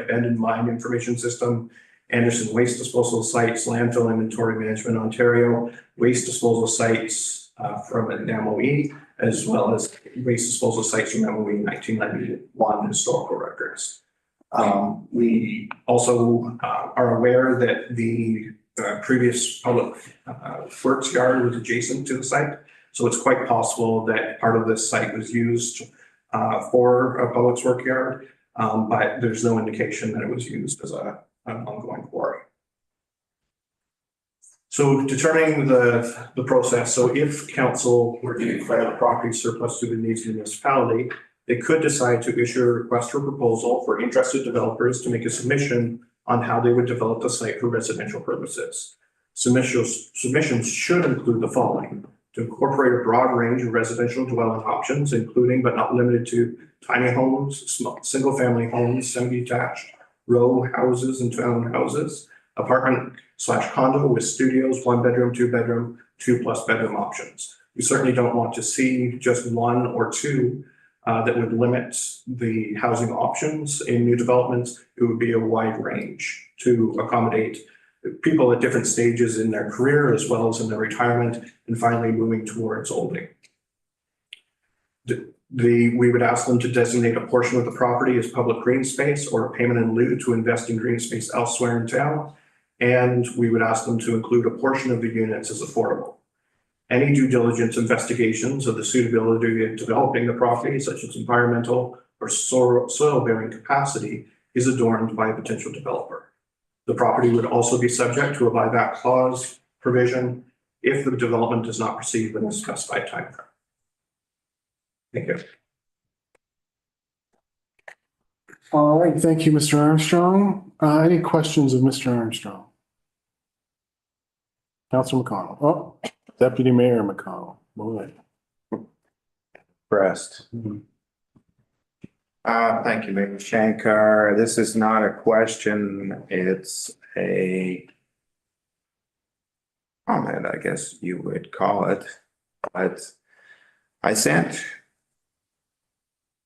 abandoned mine information system, Anderson waste disposal sites, landfill inventory management Ontario, waste disposal sites from an MOE, as well as waste disposal sites from MOE 1991 historical records. We also are aware that the previous public works yard was adjacent to the site. So it's quite possible that part of this site was used for a public work yard, but there's no indication that it was used as an ongoing quarry. So determining the process, so if council were to declare the property surplus to the needs of the municipality, they could decide to issue a request for proposal for interested developers to make a submission on how they would develop the site for residential purposes. Submissions should include the following: to incorporate a broad range of residential dwelling options, including but not limited to tiny homes, single-family homes, semi-detached, row houses and townhouses, apartment/condo with studios, 1-bedroom, 2-bedroom, 2+ bedroom options. We certainly don't want to see just 1 or 2 that would limit the housing options in new developments. It would be a wide range to accommodate people at different stages in their career as well as in their retirement and finally moving towards olding. We would ask them to designate a portion of the property as public green space or a payment in lieu to invest in green space elsewhere in town. And we would ask them to include a portion of the units as affordable. Any due diligence investigations of the suitability of developing the property, such as environmental or soil bearing capacity, is adorned by a potential developer. The property would also be subject to a buyback clause provision if the development does not proceed within a specified time frame. Thank you. All right, thank you, Mr. Armstrong. Any questions of Mr. Armstrong? Councilor McConnell. Oh, Deputy Mayor McConnell. Boy. Impressed. Thank you, Mayor Shankar. This is not a question, it's a comment, I guess you would call it. But I sent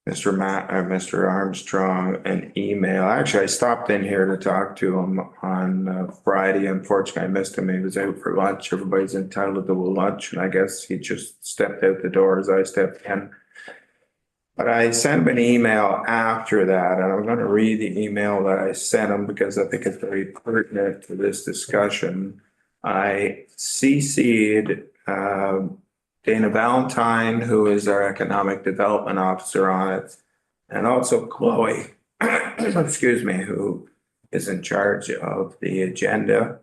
Mr. Armstrong an email. Actually, I stopped in here to talk to him on Friday. Unfortunately, I missed him. He was out for lunch. Everybody's entitled to a lunch, and I guess he just stepped out the door as I stepped in. But I sent him an email after that, and I'm going to read the email that I sent him because I think it's very pertinent to this discussion. I CC'd Dana Valentine, who is our economic development officer on it, and also Chloe, excuse me, who is in charge of the agenda.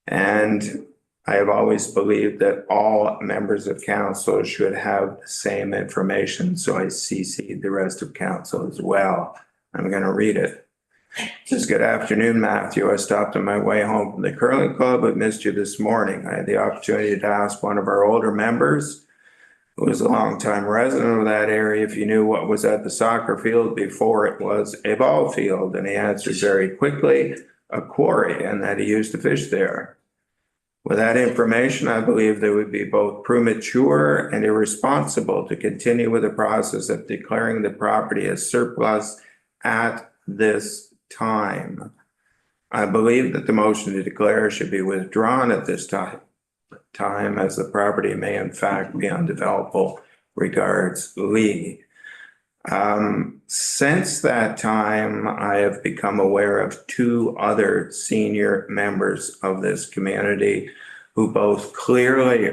And I have always believed that all members of council should have the same information, so I CC'd the rest of council as well. I'm going to read it. It says, good afternoon, Matthew. I stopped on my way home from the curling club. I missed you this morning. I had the opportunity to ask one of our older members, who was a longtime resident of that area, if he knew what was at the soccer field before it was a ball field. And he answered very quickly, a quarry, and that he used to fish there. With that information, I believe it would be both premature and irresponsible to continue with the process of declaring the property as surplus at this time. I believe that the motion to declare should be withdrawn at this time as the property may in fact be undevelopable. Regards, Lee. Since that time, I have become aware of 2 other senior members of this community who both clearly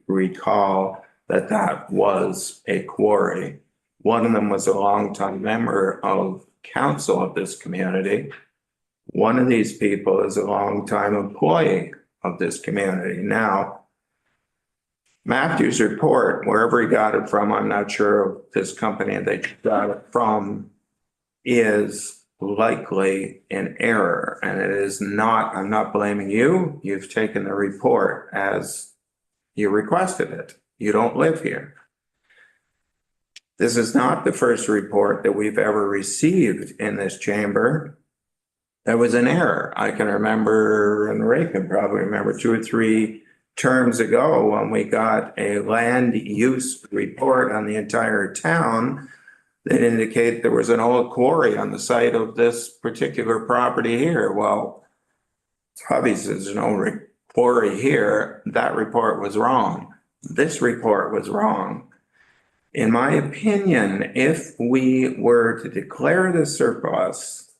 recall that that was a quarry. One of them was a longtime member of council of this community. One of these people is a longtime employee of this community. Now, Matthew's report, wherever he got it from, I'm not sure of this company that he got it from, is likely in error, and it is not, I'm not blaming you. You've taken the report as you requested it. You don't live here. This is not the first report that we've ever received in this chamber. There was an error. I can remember, and Ray can probably remember 2 or 3 terms ago when we got a land use report on the entire town that indicated there was an old quarry on the site of this particular property here. Well, it's obvious there's no quarry here. That report was wrong. This report was wrong. In my opinion, if we were to declare this surplus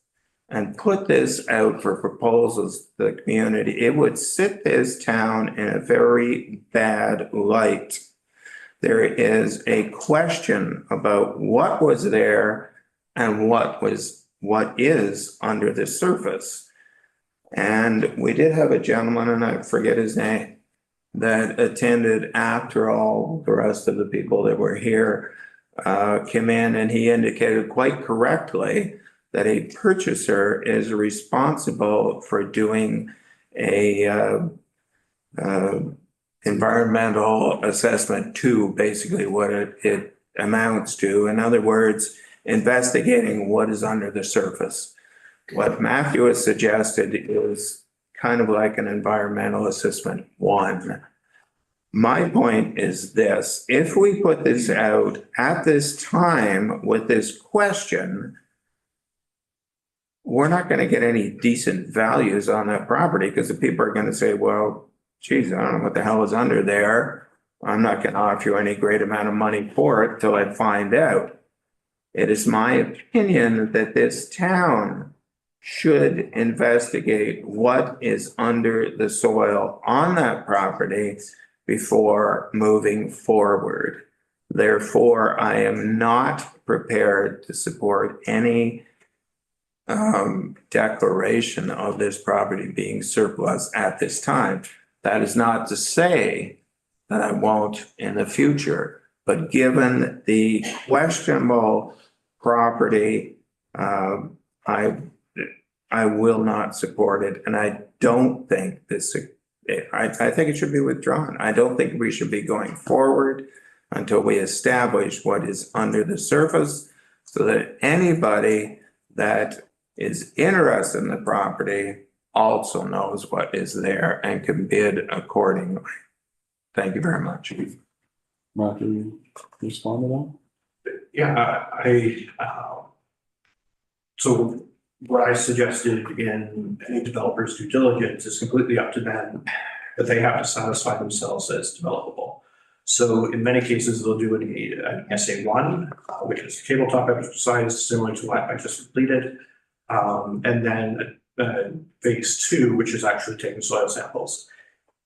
and put this out for proposals to the community, it would sit this town in a very bad light. There is a question about what was there and what is under the surface. And we did have a gentleman, and I forget his name, that attended after all the rest of the people that were here came in, and he indicated quite correctly that a purchaser is responsible for doing a environmental assessment to basically what it amounts to. In other words, investigating what is under the surface. What Matthew has suggested is kind of like an environmental assessment 1. My point is this: if we put this out at this time with this question, we're not going to get any decent values on that property, because the people are going to say, well, geez, I don't know what the hell is under there. I'm not going to offer you any great amount of money for it till I find out. It is my opinion that this town should investigate what is under the soil on that property before moving forward. Therefore, I am not prepared to support any declaration of this property being surplus at this time. That is not to say that I won't in the future, but given the questionable property, I will not support it, and I don't think this. I think it should be withdrawn. I don't think we should be going forward until we establish what is under the surface, so that anybody that is interested in the property also knows what is there and can bid accordingly. Thank you very much. Mark, can you respond to that? Yeah, so what I suggested in any developer's due diligence is completely up to them, but they have to satisfy themselves as developable. So in many cases, they'll do an SA1, which is a tabletop exercise similar to what I just completed. And then phase 2, which is actually taking soil samples.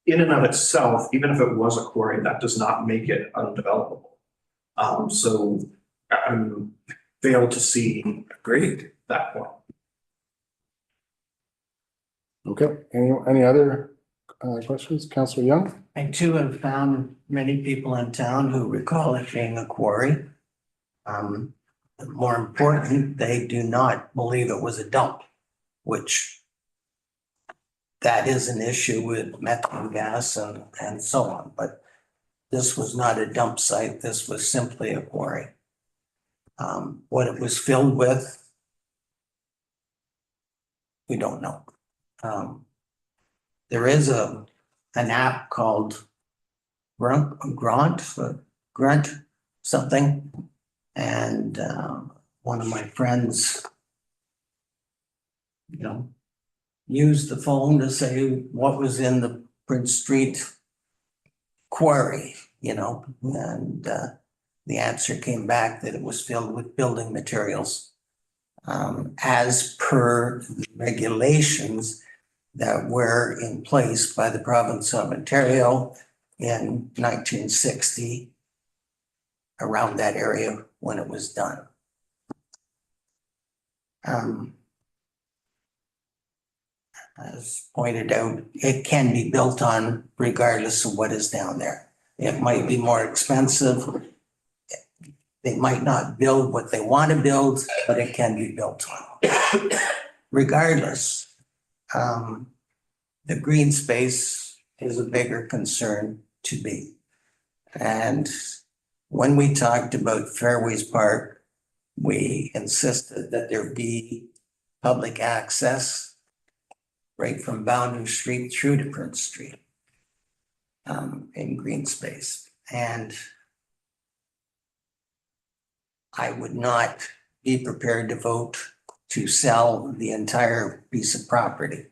In and of itself, even if it was a quarry, that does not make it undevelopable. So I'm failed to see Agreed. that point. Okay, any other questions? Councillor Young? I too have found many people in town who recall it being a quarry. More important, they do not believe it was a dump, which that is an issue with methane gas and so on, but this was not a dump site. This was simply a quarry. What it was filled with, we don't know. There is an app called Grunt something, and one of my friends, used the phone to say what was in the Prince Street quarry, and the answer came back that it was filled with building materials, as per the regulations that were in place by the province of Ontario in 1960, around that area when it was done. As pointed out, it can be built on regardless of what is down there. It might be more expensive. They might not build what they want to build, but it can be built. Regardless, the green space is a bigger concern to me. And when we talked about Fairways Park, we insisted that there be public access right from Boundary Street through to Prince Street in green space. And I would not be prepared to vote to sell the entire piece of property.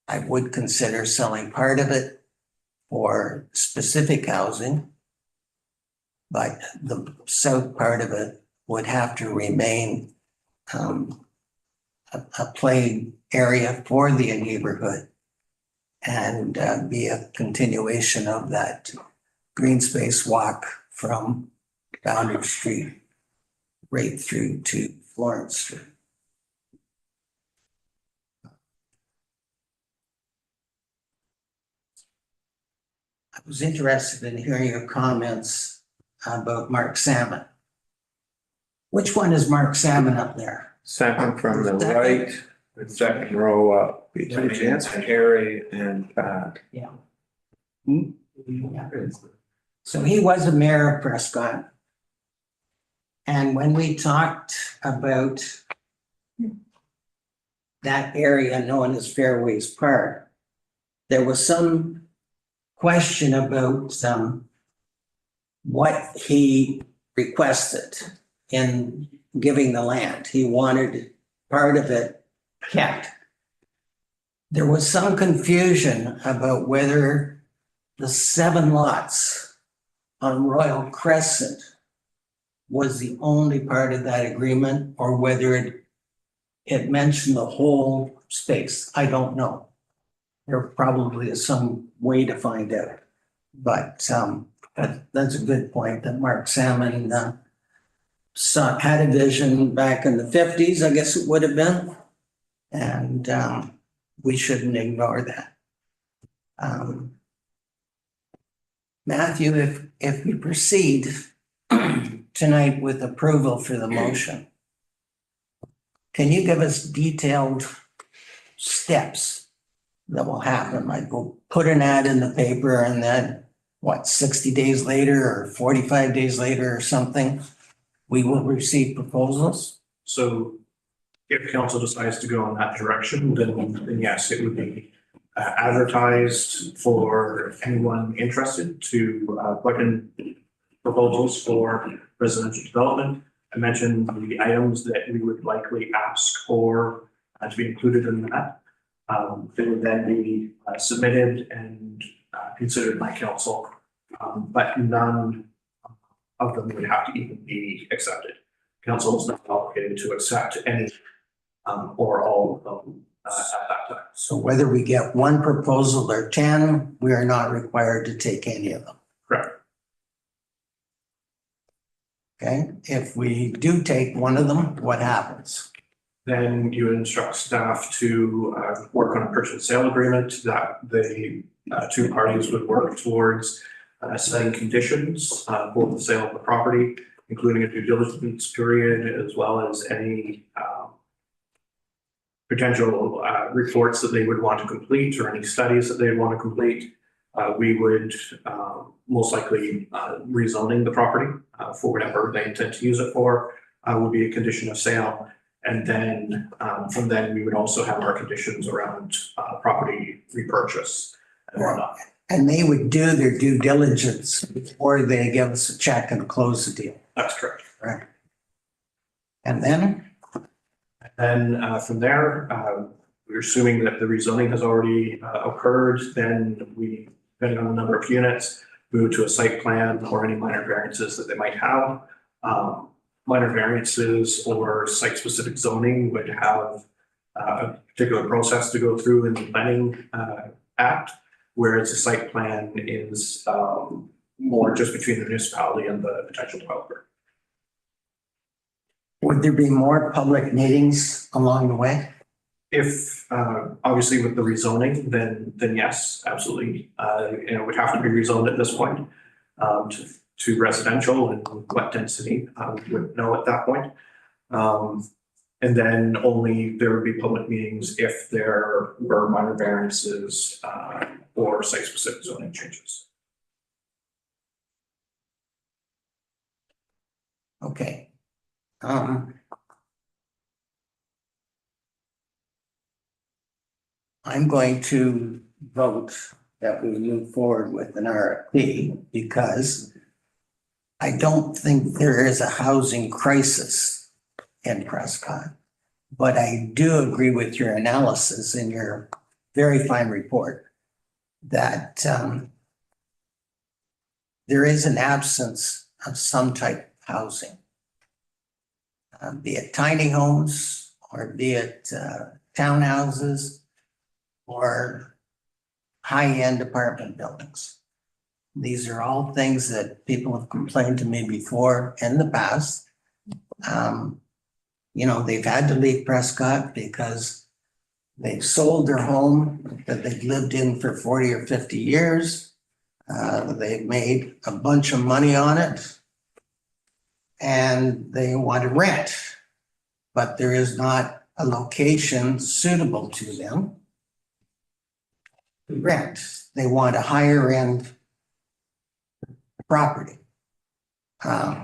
I would consider selling part of it for specific housing, but the south part of it would have to remain a play area for the neighborhood and be a continuation of that green space walk from Boundary Street right through to Florence Street. I was interested in hearing your comments about Mark Salmon. Which one is Mark Salmon up there? Second from the right, the second row up between Harry and Pat. Yeah. So he was a mayor of Prescott. And when we talked about that area known as Fairways Park, there was some question about what he requested in giving the land. He wanted part of it kept. There was some confusion about whether the 7 lots on Royal Crescent was the only part of that agreement or whether it mentioned the whole space. I don't know. There probably is some way to find out. But that's a good point that Mark Salmon had a vision back in the 50s, I guess it would have been. And we shouldn't ignore that. Matthew, if we proceed tonight with approval for the motion, can you give us detailed steps that will happen? Like we'll put an ad in the paper and then 60 days later or 45 days later or something, we will receive proposals? So if council decides to go in that direction, then yes, it would be advertised for anyone interested to put in proposals for residential development. I mentioned the items that we would likely ask for to be included in that. They would then be submitted and considered by council, but none of them would have to even be accepted. Council is not obligated to accept any or all of them at that time. So whether we get one proposal or 10, we are not required to take any of them. Correct. Okay, if we do take one of them, what happens? Then you instruct staff to work on a purchase and sale agreement that the two parties would work towards setting conditions for the sale of the property, including a due diligence period, as well as any potential reports that they would want to complete or any studies that they would want to complete. We would most likely rezoning the property for whatever they intend to use it for would be a condition of sale. And then from then we would also have our conditions around property repurchase and whatnot. And they would do their due diligence before they give us a check and close the deal. That's correct. Right. And then? Then from there, we're assuming that the rezoning has already occurred. Then we, depending on the number of units, move to a site plan or any minor variances that they might have. Minor variances or site-specific zoning would have a particular process to go through in the planning act, whereas the site plan is more just between the municipality and the potential developer. Would there be more public meetings along the way? If, obviously with the rezoning, then yes, absolutely. It would have to be rezoned at this point, to residential and what density, we wouldn't know at that point. And then only there would be public meetings if there were minor variances, or site-specific zoning changes. Okay. I'm going to vote that we move forward with an RFP because I don't think there is a housing crisis in Prescott. But I do agree with your analysis in your very fine report that there is an absence of some type of housing. Be it tiny homes or be it townhouses or high-end apartment buildings. These are all things that people have complained to me before in the past. They've had to leave Prescott because they've sold their home that they've lived in for 40 or 50 years. They've made a bunch of money on it and they want to rent, but there is not a location suitable to them to rent. They want a higher end property.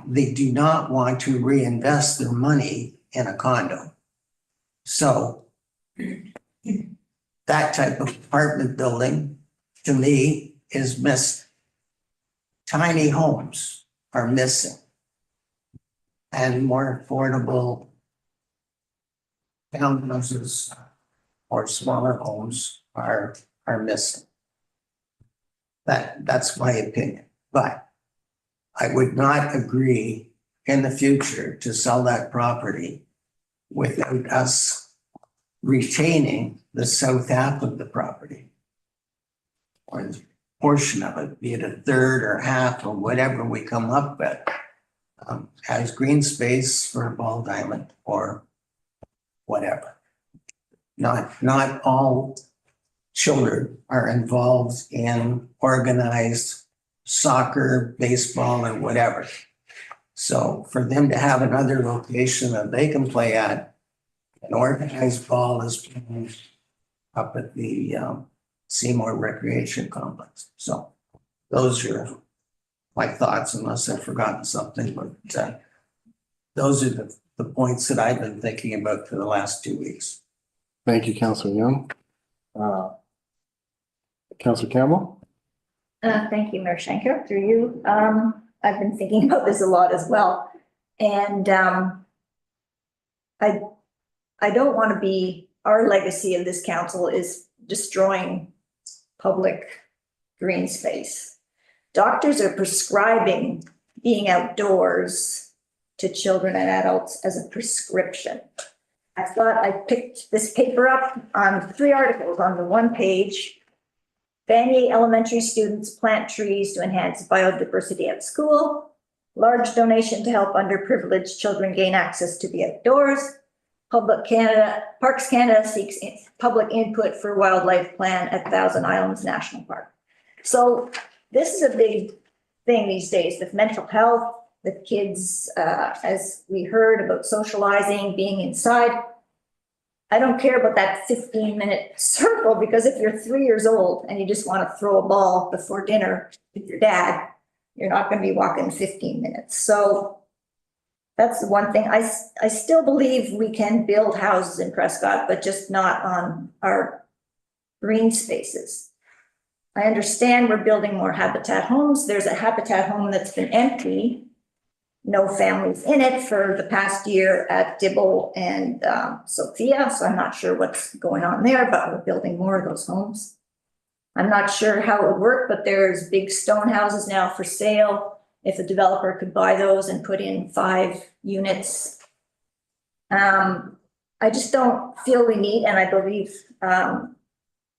They do not want to reinvest their money in a condo. So that type of apartment building to me is missed. Tiny homes are missing. And more affordable townhouses or smaller homes are missing. That's my opinion. But I would not agree in the future to sell that property without us retaining the south half of the property or the portion of it, be it a third or half or whatever we come up with, as green space for a ball diamond or whatever. Not all children are involved in organized soccer, baseball, or whatever. So for them to have another location that they can play at, an organized ball is playing up at the Seymour Recreation Complex. So those are my thoughts, unless I've forgotten something, but those are the points that I've been thinking about for the last 2 weeks. Thank you, Councillor Young. Councillor Campbell? Thank you, Mayor Schenker, through you. I've been thinking about this a lot as well. And I don't want to be, our legacy of this council is destroying public green space. Doctors are prescribing being outdoors to children and adults as a prescription. I thought I picked this paper up on 3 articles on the 1 page. Vanier Elementary students plant trees to enhance biodiversity at school. Large donation to help underprivileged children gain access to the outdoors. Parks Canada seeks public input for wildlife plan at Thousand Islands National Park. So this is a big thing these days with mental health, with kids, as we heard about socializing, being inside. I don't care about that 15-minute circle, because if you're 3 years old and you just want to throw a ball before dinner with your dad, you're not going to be walking 15 minutes. So that's the one thing. I still believe we can build houses in Prescott, but just not on our green spaces. I understand we're building more habitat homes. There's a habitat home that's been empty, no families in it for the past year at Dibble and Sophia. So I'm not sure what's going on there, but we're building more of those homes. I'm not sure how it would work, but there's big stone houses now for sale. If a developer could buy those and put in 5 units. I just don't feel we need, and I believe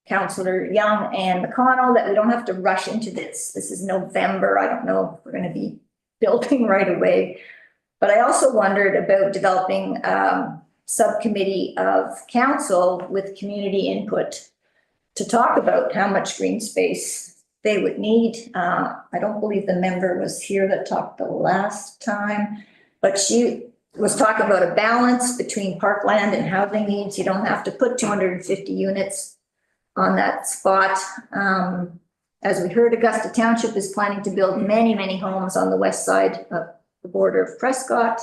Councillor Young and McConnell, that we don't have to rush into this. This is November. I don't know if we're going to be building right away. But I also wondered about developing subcommittee of council with community input to talk about how much green space they would need. I don't believe the member was here that talked the last time, but she was talking about a balance between parkland and housing needs. You don't have to put 250 units on that spot. As we heard, Augusta Township is planning to build many, many homes on the west side of the border of Prescott.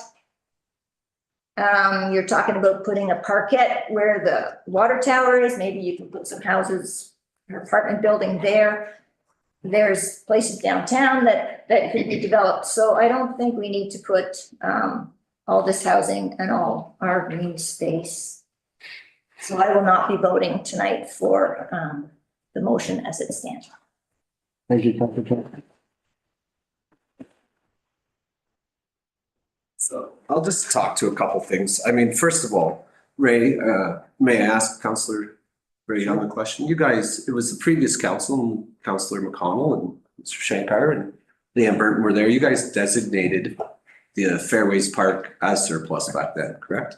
You're talking about putting a parkette where the water tower is. Maybe you can put some houses or apartment building there. There's places downtown that could be developed. So I don't think we need to put all this housing and all our green space. So I will not be voting tonight for the motion as it stands. Thank you, Councilor Kent. So I'll just talk to a couple things. I mean, first of all, Ray, may I ask Councillor Ray Young a question? You guys, it was the previous council, and Councillor McConnell and Mr. Shankar and Leanne Burton were there. You guys designated the Fairways Park as surplus back then, correct?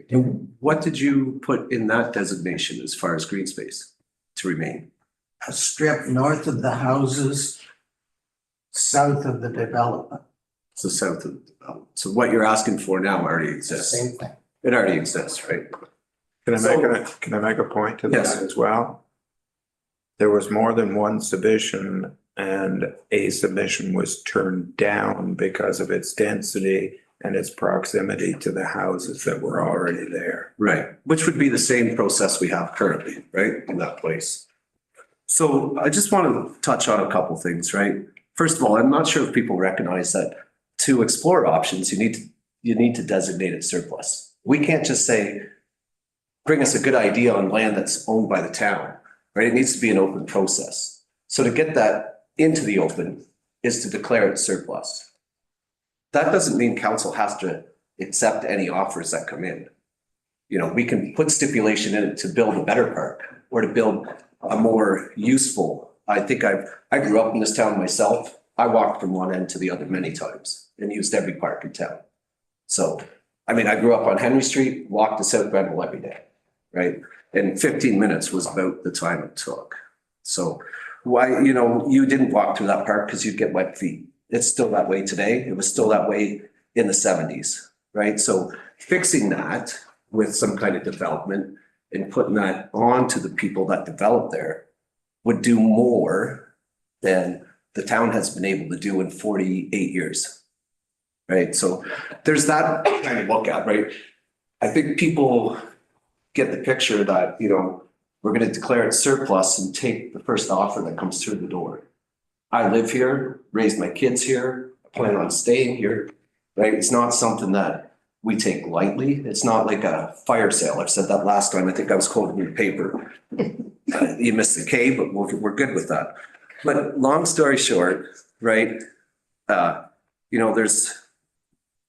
And what did you put in that designation as far as green space to remain? A strip north of the houses, south of the development. So south of the development. So what you're asking for now already exists. Same thing. It already exists, right? Can I make a point to Yes. that as well? There was more than one submission and a submission was turned down because of its density and its proximity to the houses that were already there. Right, which would be the same process we have currently, right, in that place. So I just want to touch on a couple things, right? First of all, I'm not sure if people recognize that to explore options, you need to designate it surplus. We can't just say, bring us a good idea on land that's owned by the town, right? It needs to be an open process. So to get that into the open is to declare it surplus. That doesn't mean council has to accept any offers that come in. You know, we can put stipulation in it to build a better park or to build a more useful. I think I grew up in this town myself. I walked from one end to the other many times and used every park in town. So, I mean, I grew up on Henry Street, walked to South Grenville every day, right? And 15 minutes was about the time it took. So why, you know, you didn't walk through that park because you'd get wet feet. It's still that way today. It was still that way in the 70s, right? So fixing that with some kind of development and putting that on to the people that develop there would do more than the town has been able to do in 48 years, right? So there's that kind of look at, right? I think people get the picture that, you know, we're going to declare it surplus and take the first offer that comes through the door. I live here, raised my kids here, I plan on staying here, right? It's not something that we take lightly. It's not like a fire sale. I've said that last time. I think I was quoted in the paper. You missed the K, but we're good with that. But long story short, right? You know, there's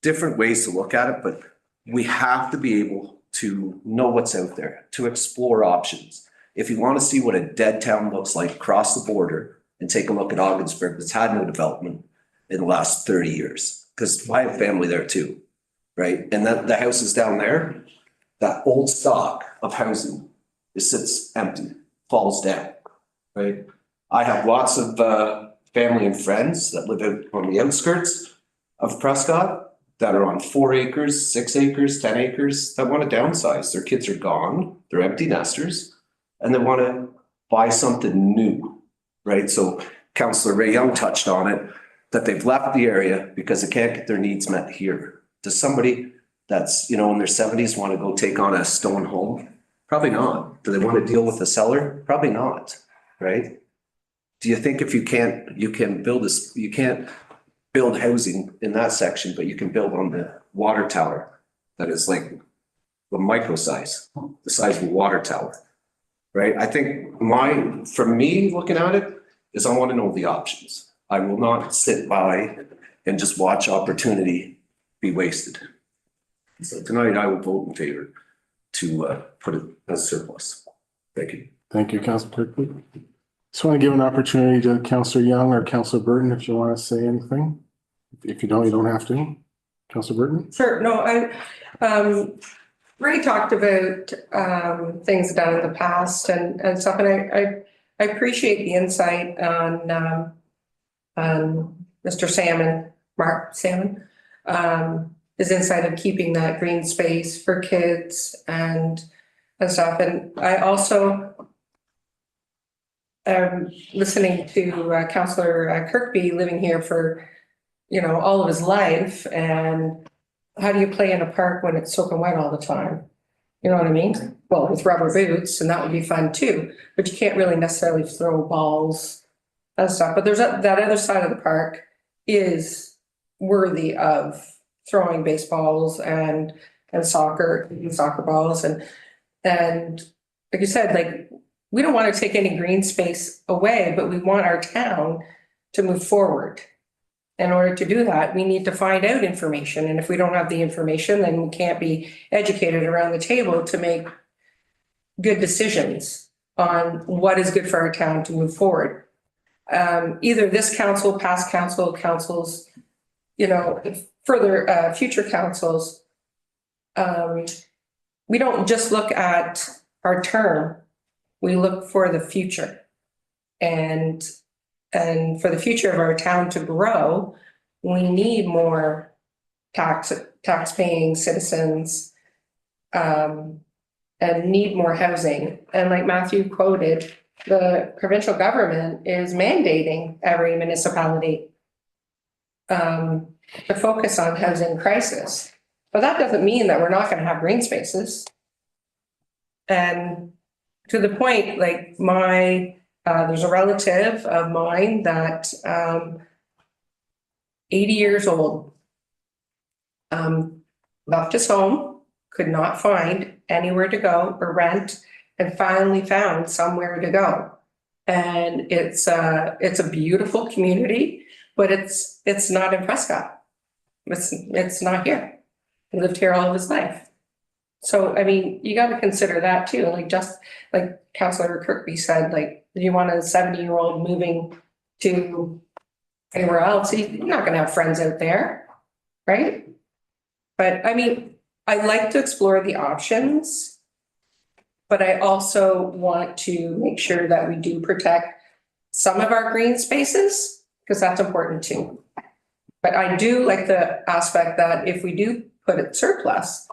different ways to look at it, but we have to be able to know what's out there, to explore options. If you want to see what a dead town looks like across the border and take a look at Ogdensburg that's had no development in the last 30 years, because I have family there too, right? And that the houses down there, that old stock of housing, it sits empty, falls down, right? I have lots of family and friends that live out on the outskirts of Prescott that are on 4 acres, 6 acres, 10 acres, that want to downsize. Their kids are gone, they're empty nesters, and they want to buy something new, right? So Councillor Ray Young touched on it, that they've left the area because they can't get their needs met here. Does somebody that's, you know, in their 70s want to go take on a stone home? Probably not. Do they want to deal with the seller? Probably not, right? Do you think if you can build this, you can't build housing in that section, but you can build on the water tower that is like a micro size, the size of a water tower, right? I think for me looking at it is I want to know the options. I will not sit by and just watch opportunity be wasted. So tonight I will vote in favor to put it as surplus. Thank you. Thank you, Councilor Kirkwood. Just want to give an opportunity to Councilor Young or Councilor Burton if you want to say anything. If you don't have to. Councilor Burton? Sure, no, Ray talked about things done in the past and stuff, and I appreciate the insight on Mr. Salmon, Mark Salmon, his insight of keeping that green space for kids and stuff. And I also listening to Councillor Kirkby living here for, you know, all of his life, and how do you play in a park when it's soaking wet all the time? You know what I mean? Well, with rubber boots, and that would be fun too, but you can't really necessarily throw balls and stuff. But there's that other side of the park is worthy of throwing baseballs and soccer balls and like you said, like, we don't want to take any green space away, but we want our town to move forward. In order to do that, we need to find out information. And if we don't have the information, then we can't be educated around the table to make good decisions on what is good for our town to move forward. Either this council, past councils, you know, further future councils. We don't just look at our term, we look for the future. And for the future of our town to grow, we need more tax-paying citizens, and need more housing. And like Matthew quoted, the provincial government is mandating every municipality to focus on housing crisis. But that doesn't mean that we're not going to have green spaces. And to the point, like there's a relative of mine that 80 years old, left his home, could not find anywhere to go or rent, and finally found somewhere to go. And it's a beautiful community, but it's not in Prescott. It's not here. He lived here all of his life. So, I mean, you got to consider that too. Like, just like Councillor Kirkby said, like, you want a 70-year-old moving to anywhere else, you're not going to have friends out there, right? But I mean, I like to explore the options, but I also want to make sure that we do protect some of our green spaces, because that's important too. But I do like the aspect that if we do put it surplus,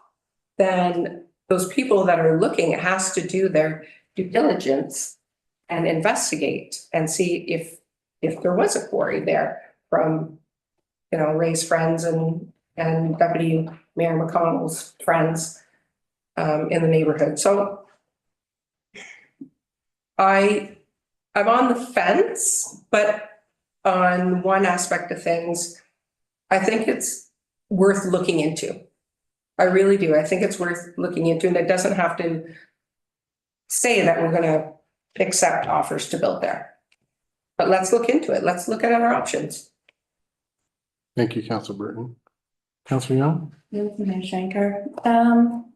then those people that are looking, it has to do their due diligence and investigate and see if there was a quarry there from, you know, Ray's friends and Deputy Mayor McConnell's friends in the neighborhood. So I'm on the fence, but on one aspect of things, I think it's worth looking into. I really do. I think it's worth looking into, and it doesn't have to say that we're going to accept offers to build there. But let's look into it. Let's look at our options. Thank you, Councillor Burton. Councillor Young? Mayor Schenker,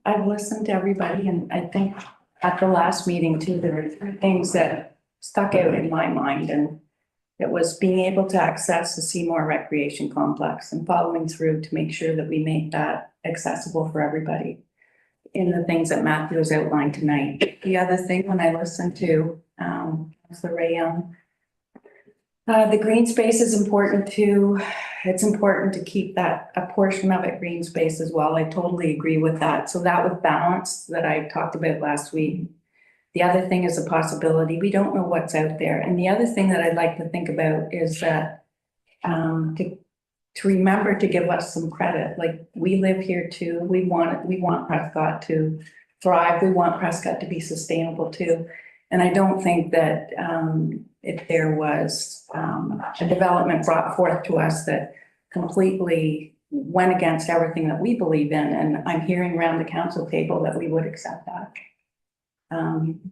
I've listened to everybody, and I think at the last meeting too, there were three things that stuck out in my mind, and it was being able to access the Seymour Recreation Complex and following through to make sure that we make that accessible for everybody in the things that Matthew has outlined tonight. The other thing, when I listened to Councillor Ray Young, the green space is important too. It's important to keep that a portion of it green space as well. I totally agree with that. So that was balance that I talked about last week. The other thing is a possibility. We don't know what's out there. And the other thing that I'd like to think about is that to remember to give us some credit. Like, we live here too. We want Prescott to thrive. We want Prescott to be sustainable too. And I don't think that if there was a development brought forth to us that completely went against everything that we believe in, and I'm hearing around the council table that we would accept that.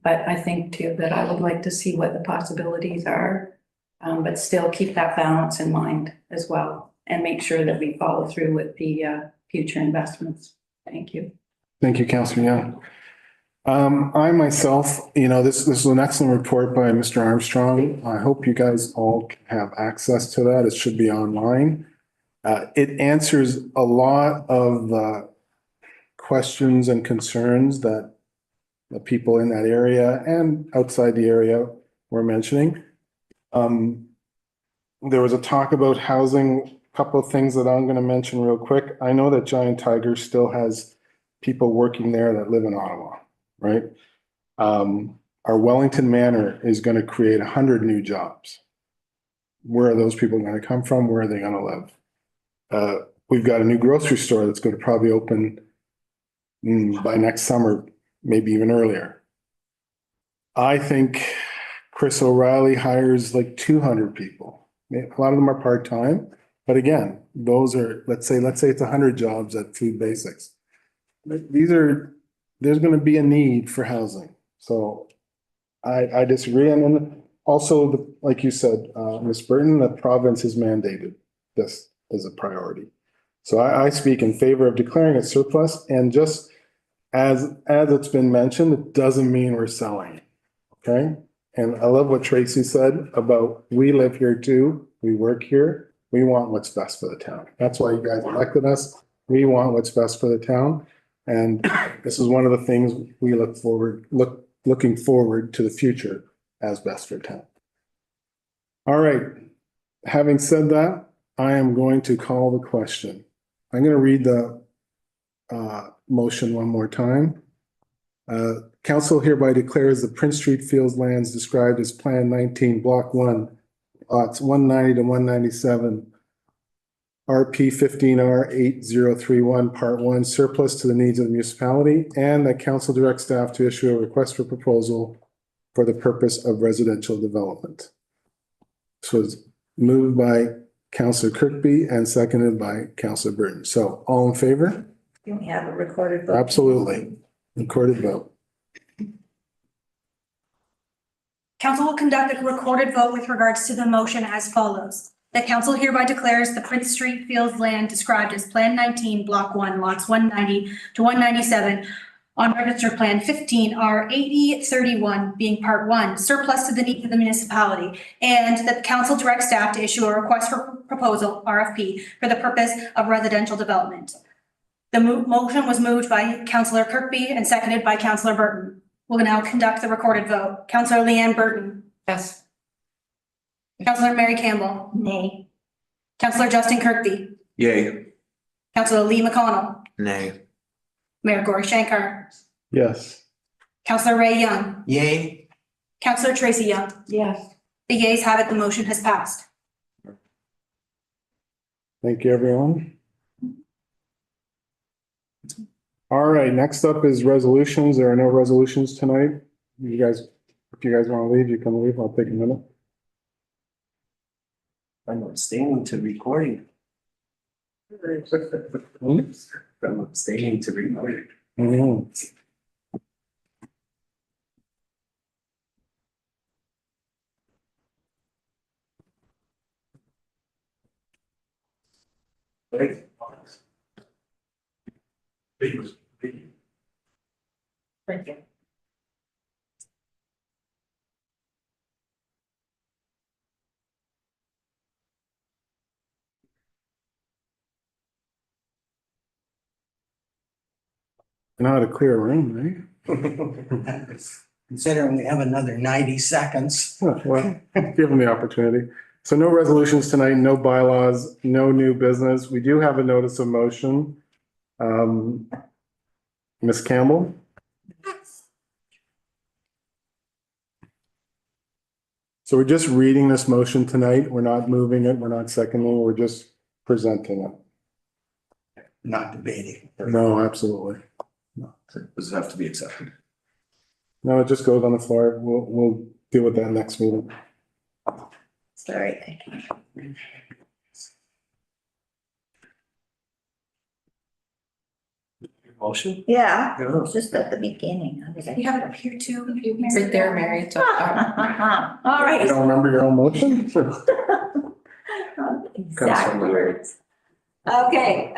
But I think too that I would like to see what the possibilities are, but still keep that balance in mind as well, and make sure that we follow through with the future investments. Thank you. Thank you, Councillor Young. I myself, you know, this is an excellent report by Mr. Armstrong. I hope you guys all can have access to that. It should be online. It answers a lot of questions and concerns that the people in that area and outside the area were mentioning. There was a talk about housing, a couple of things that I'm gonna mention real quick. I know that Giant Tiger still has people working there that live in Ottawa, right? Our Wellington Manor is gonna create 100 new jobs. Where are those people gonna come from? Where are they gonna live? We've got a new grocery store that's gonna probably open by next summer, maybe even earlier. I think Chris O'Reilly hires like 200 people. A lot of them are part-time, but again, those are, let's say it's 100 jobs at Food Basics. There's gonna be a need for housing. So I disagree. And then also, like you said, Ms. Burton, the province has mandated this as a priority. So I speak in favor of declaring it surplus, and just as it's been mentioned, it doesn't mean we're selling it, okay? And I love what Tracy said about, we live here too, we work here, we want what's best for the town. That's why you guys elected us. We want what's best for the town. And this is one of the things we looking forward to the future as best for town. All right, having said that, I am going to call the question. I'm gonna read the motion one more time. Council hereby declares the Prince Street Fields lands described as Plan 19, Block 1, lots 190 to 197, RP 15R 8031, Part 1, surplus to the needs of the municipality, and that council directs staff to issue a request for proposal for the purpose of residential development. This was moved by Councillor Kirkby and seconded by Councillor Burton. So all in favor? You have a recorded vote. Absolutely. Recorded vote. Council will conduct a recorded vote with regards to the motion as follows. The council hereby declares the Prince Street Fields land described as Plan 19, Block 1, lots 190 to 197 on Register Plan 15R 8031 being Part 1, surplus to the needs of the municipality, and that the council directs staff to issue a request for proposal, RFP, for the purpose of residential development. The motion was moved by Councillor Kirkby and seconded by Councillor Burton. We'll now conduct the recorded vote. Councillor Leanne Burton. Yes. Councillor Mary Campbell. Nay. Councillor Justin Kirkby. Yay. Councillor Lee McConnell. Nay. Mayor Gori Shankar. Yes. Councillor Ray Young. Yay. Councillor Tracy Young. Yes. The yeas have it, the motion has passed. Thank you, everyone. All right, next up is resolutions. There are no resolutions tonight. You guys, if you guys want to leave, you can leave. I'll take a minute. I'm abstaining to recording. I'm abstaining to recording. Mhm. Right. Thank you. You know how to clear a room, right? Considering we have another 90 seconds. Well, give them the opportunity. So no resolutions tonight, no bylaws, no new business. We do have a notice of motion. Ms. Campbell? So we're just reading this motion tonight. We're not moving it. We're not seconding. We're just presenting it. Not debating. No, absolutely. Does it have to be accepted? No, it just goes on the floor. We'll deal with that next meeting. Sorry, thank you. Motion? Yeah, Yeah. it's just at the beginning. I was like, You have it up here too. Right there, Mary. It's up top. all You right. don't remember your own motion? Exact words. Okay,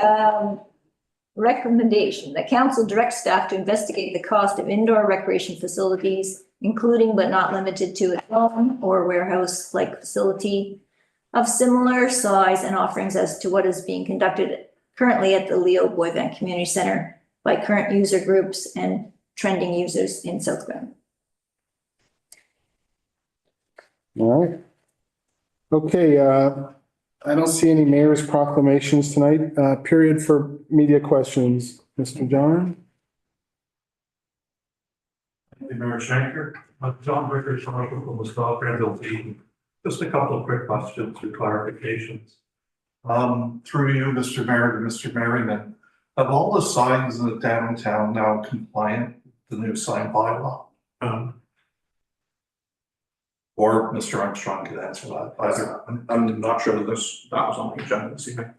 recommendation, the council directs staff to investigate the cost of indoor recreation facilities, including but not limited to a home or warehouse-like facility of similar size and offerings as to what is being conducted currently at the Leo Boivin Community Center by current user groups and trending users in South Grand. All right. Okay, I don't see any mayor's proclamations tonight. Period for media questions. Mr. John? Mayor Schenker, John Rickard, from the South Granville team. Just a couple of quick questions or clarifications. Through you, Mr. Mayor, to Mr. Merriman, have all the signs in the downtown now compliant with the new sign bylaw? Or Mr. Armstrong could answer that. Either. I'm not sure that that was on the agenda this evening.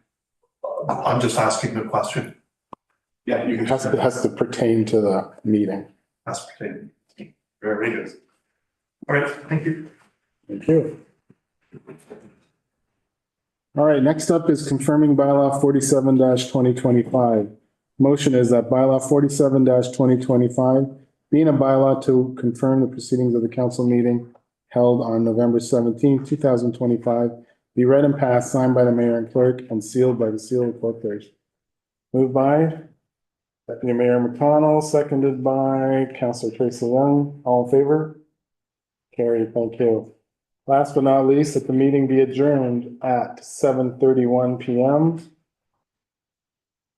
I'm just asking the question. Yeah, you can. It has to pertain to the meeting. That's pertaining. Very good. All right, thank you. Thank you. All right, next up is confirming bylaw 47-2025. Motion is that bylaw 47-2025, being a bylaw to confirm the proceedings of the council meeting held on November 17, 2025, be read and passed, signed by the mayor and clerk, and sealed by the seal of corporation. Moved by Deputy Mayor McConnell, seconded by Councillor Tracy Young. All in favor? Carried, thank you. Last but not least, that the meeting be adjourned at 7:31 p.m.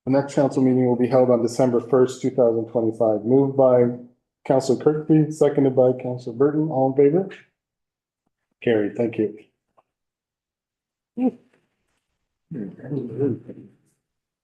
The next council meeting will be held on December 1st, 2025. Moved by Councillor Kirkby, seconded by Councillor Burton. All in favor? Carried, thank you.